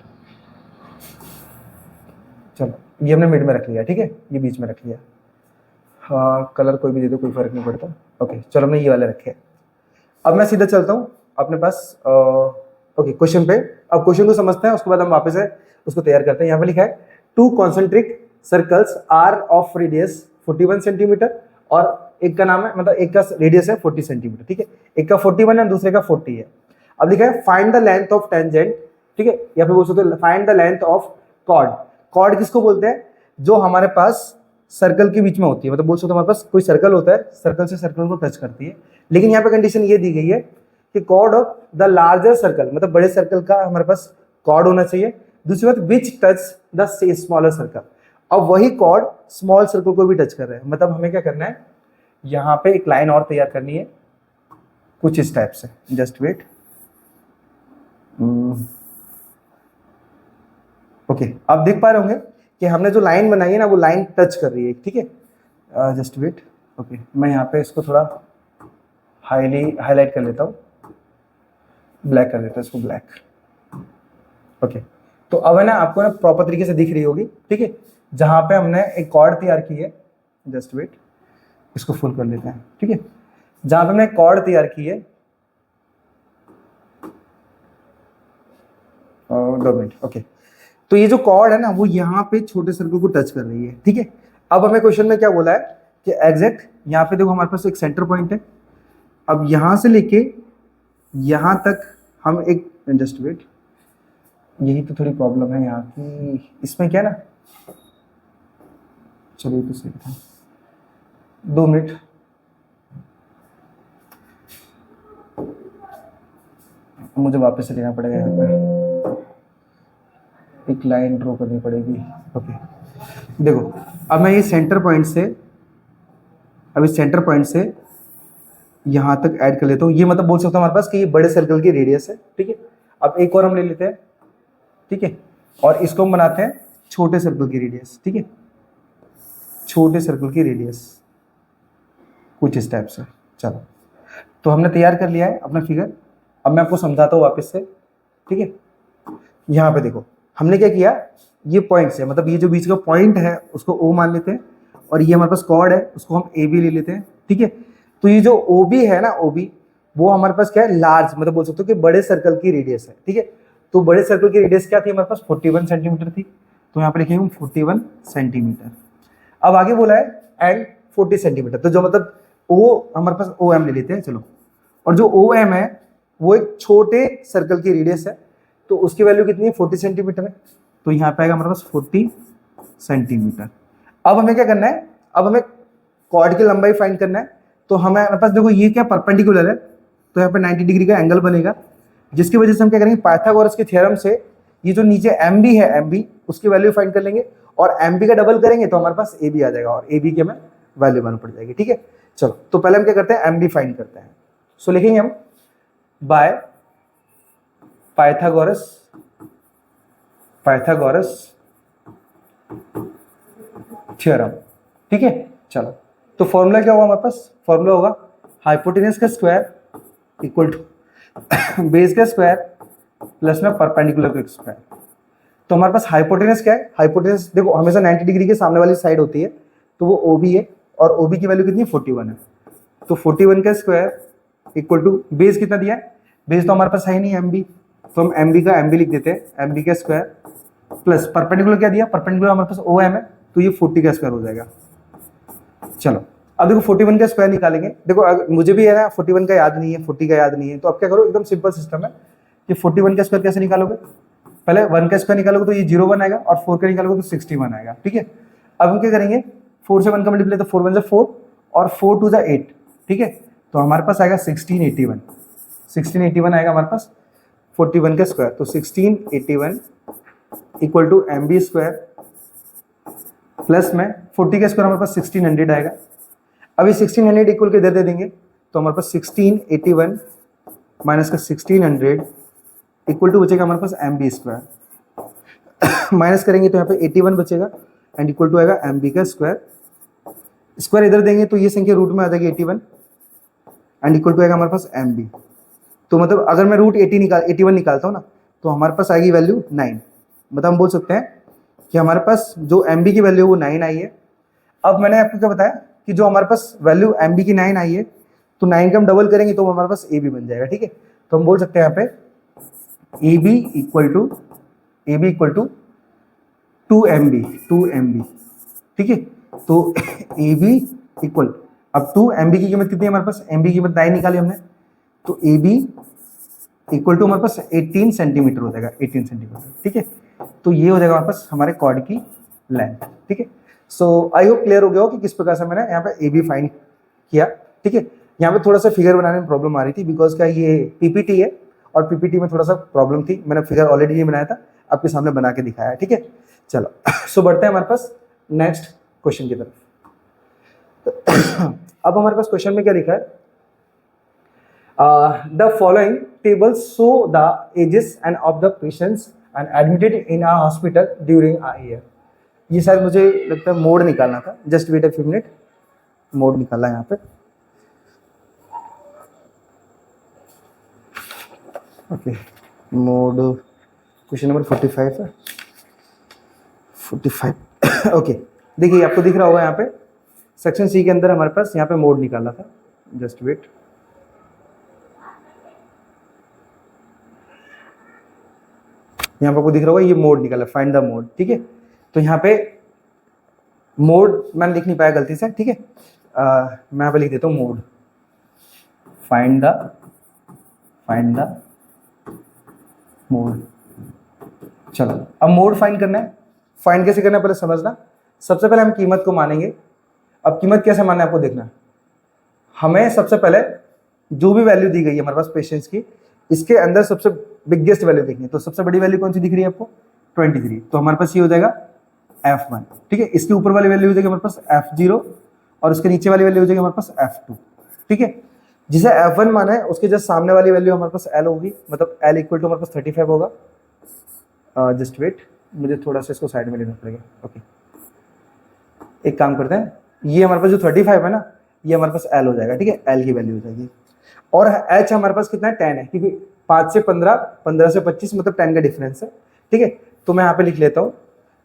चलो ये हमने मिड में रख लिया, ठीक है, ये बीच में रख लिया। हाँ कलर कोई भी दे दो, कोई फर्क नहीं पड़ता। ओके चलो हमने ये वाले रखे। अब मैं सीधा चलता हूँ अपने पास ओके क्वेश्चन पे। अब क्वेश्चन को समझते हैं, उसके बाद हम वापस से उसको तैयार करते हैं। यहाँ पे लिखा है two concentric circles are of radius 41 centimetre, और एक का नाम है मतलब एक का रेडियस है 40 सेंटीमीटर, ठीक है। एक का 41 है, दूसरे का 40 है। अब लिखा है find the length of tangent, ठीक है, या फिर बोल सकते हो find the length of chord. Chord किसको बोलते हैं, जो हमारे पास सर्कल के बीच में होती है, मतलब बोल सकते हो हमारे पास कोई सर्कल होता है, सर्कल से सर्कल को टच करती है। लेकिन यहाँ पे कंडीशन ये दी गई है कि chord of the larger circle, मतलब बड़े सर्कल का हमारे पास कॉर्ड होना चाहिए। दूसरी बात विच टच द स्मॉलर सर्कल। अब वही कॉर्ड स्मॉल सर्कल को भी टच कर रहे हैं, मतलब हमें क्या करना है, यहाँ पे एक लाइन और तैयार करनी है कुछ इस टाइप से, जस्ट वेट। ओके आप देख पा रहे होंगे कि हमने जो लाइन बनाई है ना, वो लाइन टच कर रही है, ठीक है। जस्ट वेट, ओके मैं यहाँ पे इसको थोड़ा हाईलाइट कर लेता हूँ, ब्लैक कर देता हूँ इसको, ब्लैक। ओके तो अब है ना, आपको ना प्रॉपर तरीके से दिख रही होगी, ठीक है। जहाँ पे हमने एक कॉर्ड तैयार की है, जस्ट वेट इसको फुल कर लेते हैं, ठीक है। जहाँ पे हमने एक कॉर्ड तैयार की है, 2 मिनट, ओके। तो ये जो कॉर्ड है ना, वो यहाँ पे छोटे सर्कल को टच कर रही है, ठीक है। अब हमें क्वेश्चन में क्या बोला है कि एग्जैक्ट यहाँ पे देखो हमारे पास एक सेंटर पॉइंट है। अब यहाँ से लेके यहाँ तक हम एक, जस्ट वेट, यही तो थोड़ी प्रॉब्लम है यहाँ की, इसमें क्या ना, चलिए तो सही था, 2 मिनट, मुझे वापस से लेना पड़ेगा, यहाँ पे एक लाइन ड्रॉ करनी पड़ेगी। ओके देखो अब मैं ये सेंटर पॉइंट से, अब इस सेंटर पॉइंट से यहाँ तक ऐड कर लेता हूँ। ये मतलब बोल सकता हूँ हमारे पास कि ये बड़े सर्कल की रेडियस है, ठीक है। अब एक और हम ले लेते हैं, ठीक है, और इसको हम बनाते हैं छोटे सर्कल की रेडियस, ठीक है, छोटे सर्कल की रेडियस कुछ इस टाइप से। चलो तो हमने तैयार कर लिया है अपना फिगर। अब मैं आपको समझाता हूँ वापस से, ठीक है। यहाँ पे देखो हमने क्या किया, ये पॉइंट से, मतलब ये जो बीच का पॉइंट है उसको ओ मान लेते हैं, और ये हमारे पास कॉर्ड है उसको हम ए बी ले लेते हैं, ठीक है। तो ये जो ओ बी है ना, ओ बी, वो हमारे पास क्या है, लार्ज, मतलब बोल सकते हो कि बड़े सर्कल की रेडियस है, ठीक है। तो बड़े सर्कल की रेडियस क्या थी हमारे पास, 41 सेंटीमीटर थी, तो यहाँ पे लिखेंगे हम 41 सेंटीमीटर। अब आगे बोला है एंड 40 सेंटीमीटर, तो जो मतलब ओ हमारे पास ओ एम ले लेते हैं, चलो। और जो ओ एम है वो एक छोटे सर्कल की रेडियस है, तो उसकी वैल्यू कितनी है, 40 सेंटीमीटर है, तो यहाँ पे आएगा हमारे पास 40 सेंटीमीटर। अब हमें क्या करना है, अब हमें कॉर्ड की लंबाई फाइंड करना है, तो हमारे पास देखो ये क्या परपेंडिकुलर है, तो यहाँ पे 90 डिग्री का एंगल बनेगा, जिसकी वजह से हम क्या करेंगे, पाइथागोरस के थ्योरम से ये जो नीचे एम बी है, एम बी उसकी वैल्यू फाइंड कर लेंगे, और एम बी का डबल करेंगे तो हमारे पास ए बी आ जाएगा, और ए बी की हमें वैल्यू मालूम पड़ जाएगी। ठीक है, चलो तो पहले हम क्या करते हैं, एम बी फाइंड करते हैं। सो लिखेंगे हम बाय पाइथागोरस थ्योरम। ठीक है, चलो तो फॉर्मूला क्या होगा हमारे पास, फॉर्मूला होगा हाइपोटेनस का स्क्वायर इक्वल टू बेस का स्क्वायर प्लस में परपेंडिकुलर का स्क्वायर। तो हमारे पास हाइपोटेनस क्या है, हाइपोटेनस देखो हमेशा 90 डिग्री के सामने वाली साइड होती है, तो वो ओ बी है, और ओ बी की वैल्यू कितनी है, 41 है। तो 41 का स्क्वायर इक्वल टू बेस कितना दिया है, बेस तो हमारे पास है ही नहीं एम बी, तो हम एम बी का एम बी लिख देते हैं, एम बी का स्क्वायर प्लस परपेंडिकुलर क्या दिया, परपेंडिकुलर हमारे पास ओ एम है, तो ये 40 का स्क्वायर हो जाएगा। चलो अब देखो 41 का स्क्वायर निकालेंगे, देखो मुझे भी है ना 41 का याद नहीं है, 40 का याद नहीं है, तो अब क्या करो, एकदम सिंपल सिस्टम है कि 41 का स्क्वायर कैसे निकालोगे, पहले 1 का स्क्वायर निकालोगे तो ये 01 आएगा, और 4 का निकालोगे तो 61 आएगा। ठीक है, अब हम क्या करेंगे, 4 से 1 का मल्टीप्लाई, तो 4 1 4 और 4 2 8। ठीक है, तो हमारे पास आएगा 1681 आएगा हमारे पास 41 का स्क्वायर, तो 1681 equal to M B square plus में 40 का स्क्वायर हमारे पास 1600 आएगा। अभी 1600 इक्वल के इधर दे देंगे, तो हमारे पास 1681 माइनस का 1600 इक्वल टू बचेगा हमारे पास एम बी स्क्वायर, माइनस करेंगे तो यहाँ पे 81 बचेगा, एंड इक्वल टू आएगा एम बी का स्क्वायर, स्क्वायर इधर देंगे तो ये संख्या रूट में आ जाएगी 81, एंड इक्वल टू आएगा हमारे पास एम बी। तो मतलब अगर मैं रूट 81 निकालता हूँ ना, तो हमारे पास आएगी वैल्यू 9, मतलब हम बोल सकते हैं कि हमारे पास जो एम बी की वैल्यू है वो 9 आई है। अब मैंने आपको क्या बताया कि जो हमारे पास वैल्यू एम बी की 9 आई है, तो 9 का हम डबल करेंगे तो हमारे पास ए बी बन जाएगा। ठीक है, तो हम बोल सकते हैं यहाँ पे A B equal to 2 M B. ठीक है, तो ए बी इक्वल, अब 2 एम बी की कीमत कितनी है हमारे पास, एम बी की कीमत 9 निकाली हमने, तो ए बी इक्वल टू हमारे पास 18 सेंटीमीटर हो जाएगा, 18 सेंटीमीटर। ठीक है, तो ये हो जाएगा हमारे पास हमारे कॉर्ड की लेंथ। ठीक है, सो आई होप क्लियर हो गया हो कि किस प्रकार से मैंने यहाँ पे ए बी फाइंड किया। ठीक है, यहाँ पे थोड़ा सा फिगर बनाने में प्रॉब्लम आ रही थी, बिकॉज क्या ये पीपीटी है, और पीपीटी में थोड़ा सा प्रॉब्लम थी, मैंने फिगर ऑलरेडी नहीं बनाया था, आपके सामने बना के दिखाया है। ठीक है, चलो सो बढ़ते हैं हमारे पास नेक्स्ट क्वेश्चन की तरफ। अब हमारे पास क्वेश्चन में क्या लिखा है, the following tables show the ages and of the patients and admitted in a hospital during a year. ये शायद मुझे लगता है मोड निकालना था, just wait a few minute, mode निकाला यहाँ पे। ओके, मोड क्वेश्चन नंबर 45 है, 45 ओके, देखिए आपको दिख रहा होगा यहाँ पे सेक्शन सी के अंदर हमारे पास यहाँ पे मोड निकाला था, जस्ट वेट। यहाँ पे आपको दिख रहा होगा ये मोड निकाला, फाइंड द मोड। ठीक है, तो यहाँ पे मोड मैंने लिख नहीं पाया गलती से। ठीक है, मैं यहाँ पे लिख देता हूँ मोड, फाइंड द मोड। चलो अब मोड फाइंड करना है, फाइंड कैसे करना है पहले समझना। सबसे पहले हम कीमत को मानेंगे। अब कीमत कैसे मानना है आपको देखना, हमें सबसे पहले जो भी वैल्यू दी गई है हमारे पास पेशेंट्स की, इसके अंदर सबसे बिगेस्ट वैल्यू देखनी है। तो सबसे बड़ी वैल्यू कौन सी दिख रही है आपको, 23, तो हमारे पास ये हो जाएगा F1। ठीक है, इसके ऊपर वाली वैल्यू हो जाएगी हमारे पास F0, और उसके नीचे वाली वैल्यू हो जाएगी हमारे पास F2। ठीक है, जिसे F1 माना है उसके जस्ट सामने वाली वैल्यू हमारे पास L होगी, मतलब L इक्वल टू हमारे पास 35 होगा। जस्ट वेट, मुझे थोड़ा सा इसको साइड में लेना पड़ेगा। ओके, एक काम करते हैं, ये हमारे पास जो 35 है ना, ये हमारे पास L हो जाएगा। ठीक है, L की वैल्यू हो जाएगी, और H हमारे पास कितना है, 10 है, क्योंकि 5 से 15, 15 से 25 मतलब 10 का डिफरेंस है। ठीक है, तो मैं यहाँ पे लिख लेता हूँ,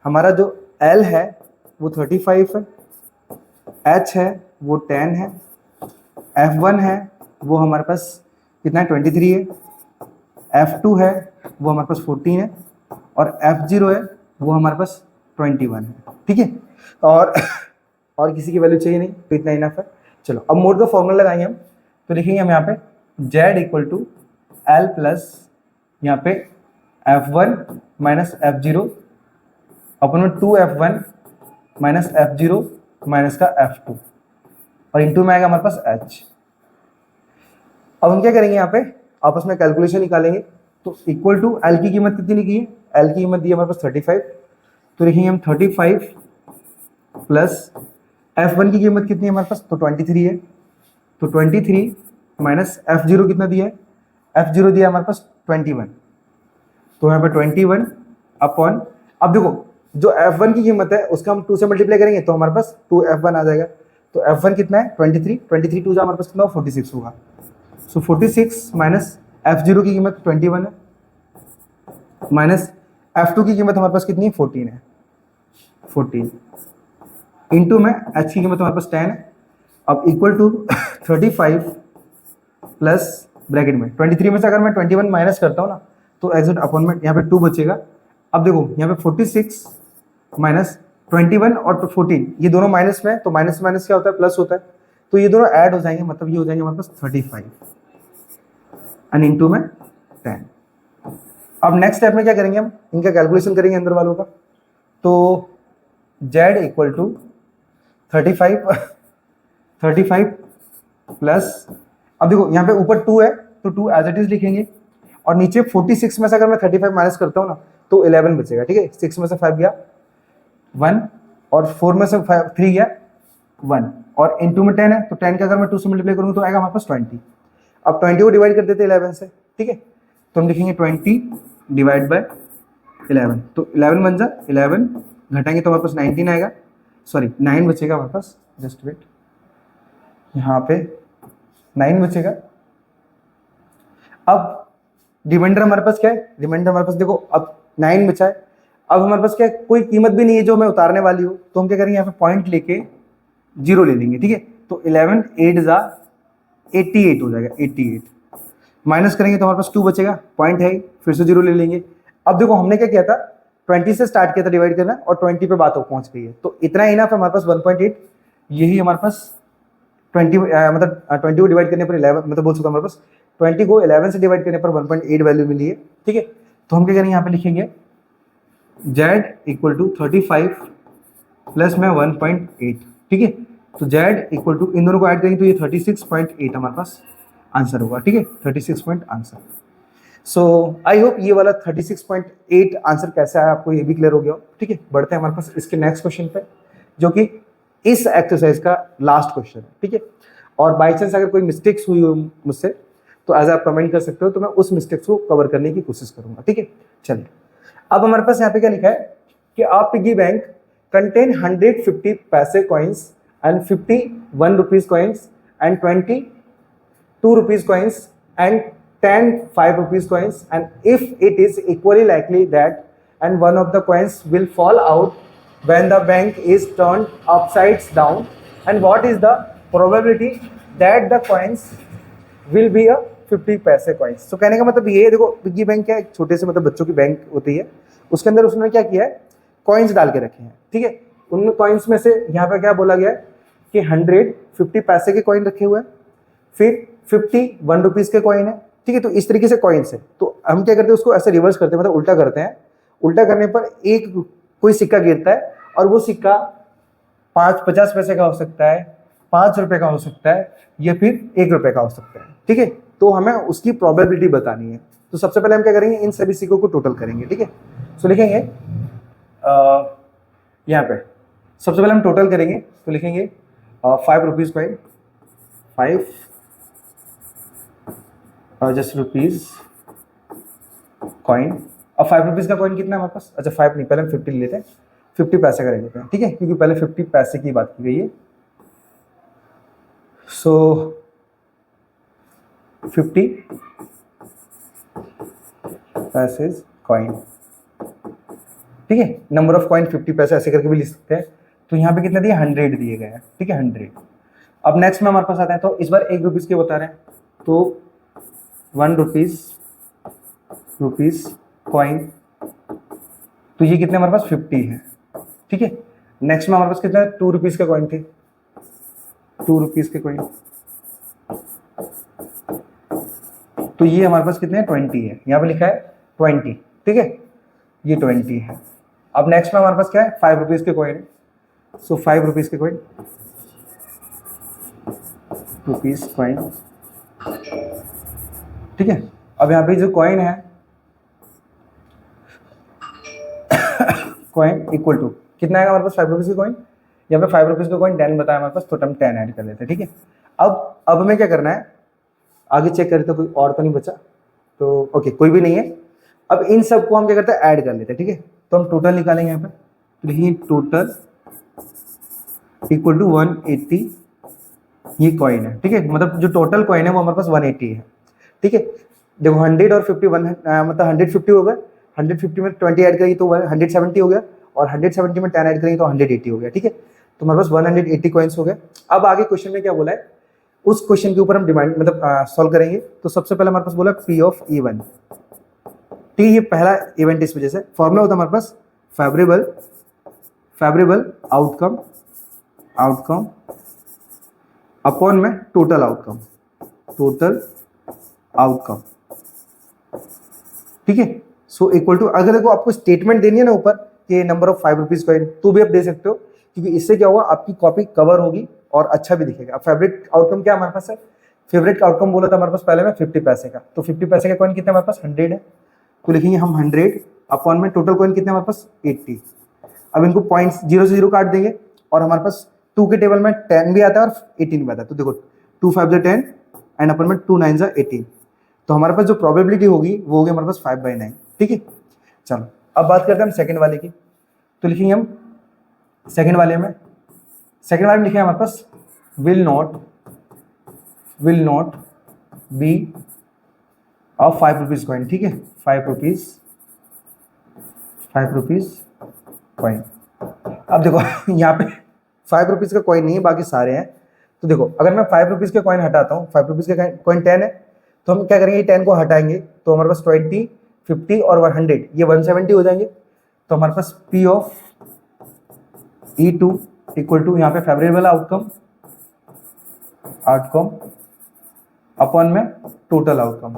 हमारा जो L है वो 35 है, H है वो 10 है, F1 है वो हमारे पास कितना है, 23 है, F2 है वो हमारे पास 14 है, और F0 है वो हमारे पास 21 है। ठीक है, और किसी की वैल्यू चाहिए नहीं, तो इतना इनफ है। चलो अब मोड का फॉर्मूला लगाएंगे हम, तो लिखेंगे हम यहाँ पे Z equal to L plus यहाँ पे F1 माइनस F0 अपन में 2F1 माइनस F0 माइनस का F2। और इंटू में आएगा हमारे पास h। अब हम क्या करेंगे, यहाँ पे आपस में कैलकुलेशन निकालेंगे। तो इक्वल टू एल की कीमत कितनी लिखी है, एल की कीमत दी है हमारे पास 35, तो लिखेंगे हम 35 प्लस F1 की कीमत कितनी है हमारे पास, तो 23 है, तो 23 माइनस F0 कितना दिया है, F0 दिया है हमारे पास 21, तो यहाँ पे 21 अपॉन, अब देखो जो F1 की कीमत है उसका हम 2 से मल्टीप्लाई करेंगे तो हमारे पास 2F1 आ जाएगा। तो F1 कितना है 23, 23 टू जा हमारे पास कितना होगा 46 होगा। सो 46 माइनस F0 की कीमत 21 है, माइनस F2 की कीमत हमारे पास कितनी है 14 है, 14 इंटू में H की कीमत हमारे पास 10 है। अब इक्वल टू 35 प्लस ब्रैकेट में 23 में से अगर मैं 21 माइनस करता हूँ ना तो एग्जैक्ट अपॉन में यहाँ पे 2 बचेगा। अब देखो यहाँ पे 46 माइनस 21 और 14 ये दोनों माइनस में, तो माइनस माइनस क्या होता है प्लस होता है, तो ये दोनों ऐड हो जाएंगे, मतलब ये हो जाएंगे हमारे पास 35 एंड इंटू में 10। अब नेक्स्ट स्टेप में क्या करेंगे, हम इनका कैलकुलेशन करेंगे अंदर वालों का। तो z इक्वल टू 35 प्लस, अब देखो यहाँ पे ऊपर 2 है तो 2 एज इट इज लिखेंगे, और नीचे 46 में से अगर मैं 35 माइनस करता हूँ ना तो 11 बचेगा, ठीक है। 6 में से 5 गया 1 और 4 में से 3 गया 1 और इंटू में 10 है, तो 10 का अगर मैं 2 से मल्टीप्लाई करूँगा तो आएगा हमारे पास 20। अब 20 को डिवाइड कर देते हैं 11 से, ठीक है, तो हम लिखेंगे 20 डिवाइड बाय 11, तो 11 बन जा 11 घटाएंगे तो हमारे पास 19 आएगा, सॉरी 9 बचेगा हमारे पास, जस्ट वेट, यहाँ पे 9 बचेगा। अब रिमाइंडर हमारे पास क्या है, रिमाइंडर हमारे पास देखो अब 9 बचा है। अब हमारे पास क्या है, कोई कीमत भी नहीं है जो मैं उतारने वाली हूँ, तो हम क्या करेंगे यहाँ पे पॉइंट लेके 0 ले लेंगे, ठीक है। तो 11 8 जा 88 हो जाएगा, 88 माइनस करेंगे तो हमारे पास 2 बचेगा, पॉइंट है फिर से 0 ले लेंगे। अब देखो हमने क्या किया था 20 से स्टार्ट किया था डिवाइड करना और 20 पे बात पहुंच गई है, तो इतना ही ना हमारे पास 1.8, यही हमारे पास 20 मतलब 20 को डिवाइड करने पर 11 मतलब बोल सकता हूँ हमारे पास 20 को 11 से डिवाइड करने पर 1.8 वैल्यू मिली है, ठीक है। तो हम क्या करेंगे यहाँ पे लिखेंगे z इक्वल टू 35 प्लस में 1.8, ठीक है। तो z इक्वल टू इन दोनों को ऐड करेंगे तो ये 36.8 हमारे पास आंसर होगा, ठीक है, 36 point answer. So I hope ये वाला 36.8 आंसर कैसा है आपको ये भी क्लियर हो गया हो, ठीक है। बढ़ते हैं हमारे पास इसके नेक्स्ट क्वेश्चन पे, जो कि इस एक्सरसाइज का लास्ट क्वेश्चन है, ठीक है। और बाई चांस अगर कोई मिस्टेक्स हुई हो मुझसे तो एज आप कमेंट कर सकते हो, तो मैं उस मिस्टेक्स को कवर करने की कोशिश करूंगा, ठीक है। चलिए अब हमारे पास यहाँ पे क्या लिखा है कि आप पिगी बैंक कंटेन 150 पैसे coins and 51 rupees coins and 22 rupees coins and 10 5 rupees coins, and if it is equally likely that and one of the coins will fall out when the bank is turned upside down, and what is the probability that the coins will be a 50 पैसे coins। तो कहने का मतलब ये देखो piggy bank क्या है, एक छोटे से मतलब बच्चों की बैंक होती है, उसके अंदर उसने क्या किया है कॉइन्स डाल के रखे हैं, ठीक है। उन कॉइन्स में से यहाँ पे क्या बोला गया है कि 150 पैसे के कॉइन रखे हुए हैं, फिर 51 रुपीज के कॉइन है, ठीक है। तो इस तरीके से कॉइन्स है, तो हम क्या करते हैं उसको ऐसे रिवर्स करते हैं, मतलब उल्टा करते हैं। उल्टा करने पर एक कोई सिक्का गिरता है और वो सिक्का 50 पैसे का हो सकता है, 5 रुपए का हो सकता है, या फिर 1 रुपए का हो सकता है, ठीक है। तो हमें उसकी प्रोबेबिलिटी बतानी है। तो सबसे पहले हम क्या करेंगे इन सभी सिक्कों को टोटल करेंगे, ठीक है। सो लिखेंगे यहाँ पे सबसे पहले हम टोटल करेंगे, तो लिखेंगे 5 rupees coin, 5 just rupees coin. अब 5 रुपीज का कॉइन कितना है हमारे पास, अच्छा 5 नहीं, पहले हम 50 लेते हैं, 50 पैसे का ले लेते हैं, ठीक है, क्योंकि पहले 50 पैसे की बात की गई है। सो 50 पैसे कॉइन, ठीक है। नंबर ऑफ कॉइन 50 पैसे ऐसे करके भी लिख सकते हैं। तो यहाँ पे कितने दिए 100 दिए गए हैं, ठीक है 100। अब नेक्स्ट में हमारे पास आता है, तो इस बार 1 रुपीज के बता रहे हैं, तो 1 रुपीज कॉइन, तो ये कितने हमारे पास 50 है, ठीक है। नेक्स्ट में हमारे पास कितना है 2 रुपीज का कॉइन थे, 2 रुपीज के कॉइन, तो ये हमारे पास कितने 20 है, यहाँ पे लिखा है 20, ठीक है, ये 20 है। अब नेक्स्ट में हमारे पास क्या है 5 रुपीज के कॉइन है, सो 5 रुपीज के कॉइन, रुपीज कॉइन, ठीक है। अब यहाँ पे जो कॉइन है कॉइन इक्वल टू कितना आएगा हमारे पास 5 रुपीज़ की कॉइन, यहाँ पे 5 रुपीज़ का कॉइन 10 बताया हमारे पास, तो हम 10 ऐड कर लेते हैं, ठीक है। अब हमें क्या करना है, आगे चेक करें तो कोई और तो नहीं बचा, तो ओके कोई भी नहीं है। अब इन सब को हम क्या करते हैं, ऐड कर लेते हैं, ठीक है। तो हम टोटल निकालेंगे यहाँ पे, तो देखिए टोटल इक्वल टू 180 ये कॉइन है, ठीक है। मतलब जो टोटल कॉइन है वो हमारे पास 180 है, ठीक है। देखो 100 और 51 मतलब 150 हो गया, 150 में 20 ऐड करेंगे तो 170 हो गया, और 170 में 10 ऐड करेंगे तो 180 हो गया, ठीक है। तो हमारे पास 180 कॉइन्स हो गए। अब आगे क्वेश्चन में क्या बोला है, उस क्वेश्चन के ऊपर हम डिमांड मतलब सॉल्व करेंगे। तो सबसे पहले हमारे पास बोला P ऑफ E1, ठीक है। ये पहला इवेंट, इस वजह से फॉर्मूला होता है हमारे पास फेवरेबल आउटकम अपॉन में टोटल आउटकम, ठीक है। सो इक्वल टू, अगर देखो आपको स्टेटमेंट देनी है ना ऊपर कि नंबर ऑफ 5 रुपीज कॉइन, तो भी आप दे सकते हो, क्योंकि इससे क्या होगा, आपकी कॉपी कवर होगी और अच्छा भी दिखेगा। अब फेवरेट आउटकम क्या हमारे पास है, फेवरेट आउटकम बोला था हमारे पास पहले में 50 पैसे का, तो 50 पैसे का कॉइन कितने हमारे पास 100 है, तो लिखेंगे हम 100 अपॉन में टोटल कॉइन कितने हमारे पास 80। अब इनको पॉइंट्स 0 से 0 काट देंगे, और हमारे पास 2 के टेबल में 10 भी आता है और 18 भी आता है, तो देखो 2 5 10 एंड अपन में 2 9 18, तो हमारे पास जो प्रोबेबिलिटी होगी वो होगी हमारे पास 5/9, ठीक है। चलो अब बात करते हैं हम सेकंड वाले की, तो लिखेंगे हम सेकंड वाले में लिखेंगे हमारे पास will not be of 5 rupees coin, ठीक है। 5 रुपीज कॉइन। अब देखो यहाँ पे 5 रुपीज का कॉइन नहीं है, बाकी सारे हैं। तो देखो अगर मैं 5 रुपीज के कॉइन हटाता हूँ, 5 रुपीज का कॉइन 10 है, तो हम क्या करेंगे, 10 को हटाएंगे तो हमारे पास 20 50 और 100 ये 170 हो जाएंगे। तो हमारे पास P of E2 equal to यहाँ पे फेवरेबल आउटकम अपॉन में टोटल आउटकम।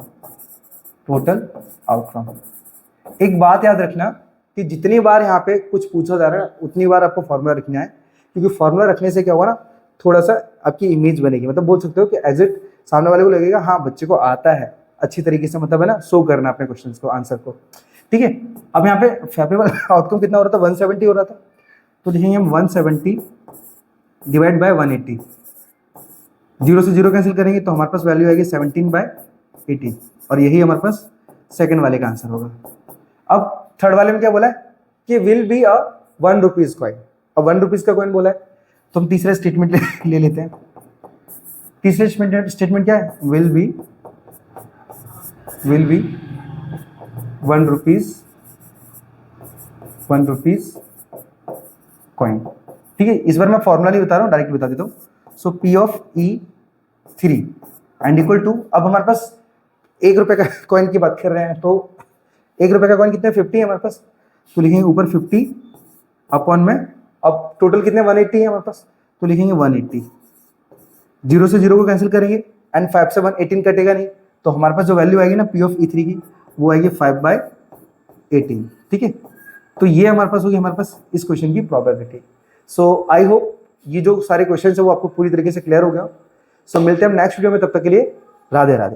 एक बात याद रखना कि जितनी बार यहाँ पे कुछ पूछा जा रहा है उतनी बार आपको फॉर्मूला रखना है, क्योंकि फॉर्मूला रखने से क्या होगा ना, थोड़ा सा आपकी इमेज बनेगी, मतलब बोल सकते हो कि एज इट सामने वाले को लगेगा हाँ बच्चे को आता है अच्छी तरीके से, मतलब है ना, शो करना अपने क्वेश्चंस को, आंसर को, ठीक है। अब यहाँ पे फेवरेबल आउटकम कितना हो रहा था, 170 हो रहा था, तो लिखेंगे हम 170 डिवाइड बाय 180, 0 से 0 कैंसिल करेंगे तो हमारे पास वैल्यू आएगी 17/18, और यही हमारे पास सेकंड वाले का आंसर होगा। अब थर्ड वाले में क्या बोला है कि will be a 1 rupees coin, अब 1 रुपीज का कॉइन बोला है, तो हम तीसरा स्टेटमेंट ले लेते हैं। तीसरे स्टेटमेंट क्या है, विल बी 1 रुपीज कॉइन, ठीक है। इस बार मैं फॉर्मूला नहीं बता रहा हूँ, डायरेक्ट बता देता हूँ। So P of E3 and equal to, अब हमारे पास 1 रुपए का कॉइन की बात कर रहे हैं, तो 1 रुपए का कॉइन कितने 50 है हमारे पास, तो लिखेंगे ऊपर 50 अपॉन में, अब टोटल कितने 180 है हमारे पास, तो लिखेंगे 180, 0 से 0 को कैंसिल करेंगे एंड 5 से 118 कटेगा नहीं, तो हमारे पास जो वैल्यू आएगी ना P ऑफ E3 की वो आएगी 5/18, ठीक है। तो ये हमारे पास होगी हमारे पास इस क्वेश्चन की प्रोबेबिलिटी। सो आई होप ये जो सारे क्वेश्चन है वो आपको पूरी तरीके से क्लियर हो गया। सो मिलते हैं हम नेक्स्ट वीडियो में, तब तक के लिए राधे राधे।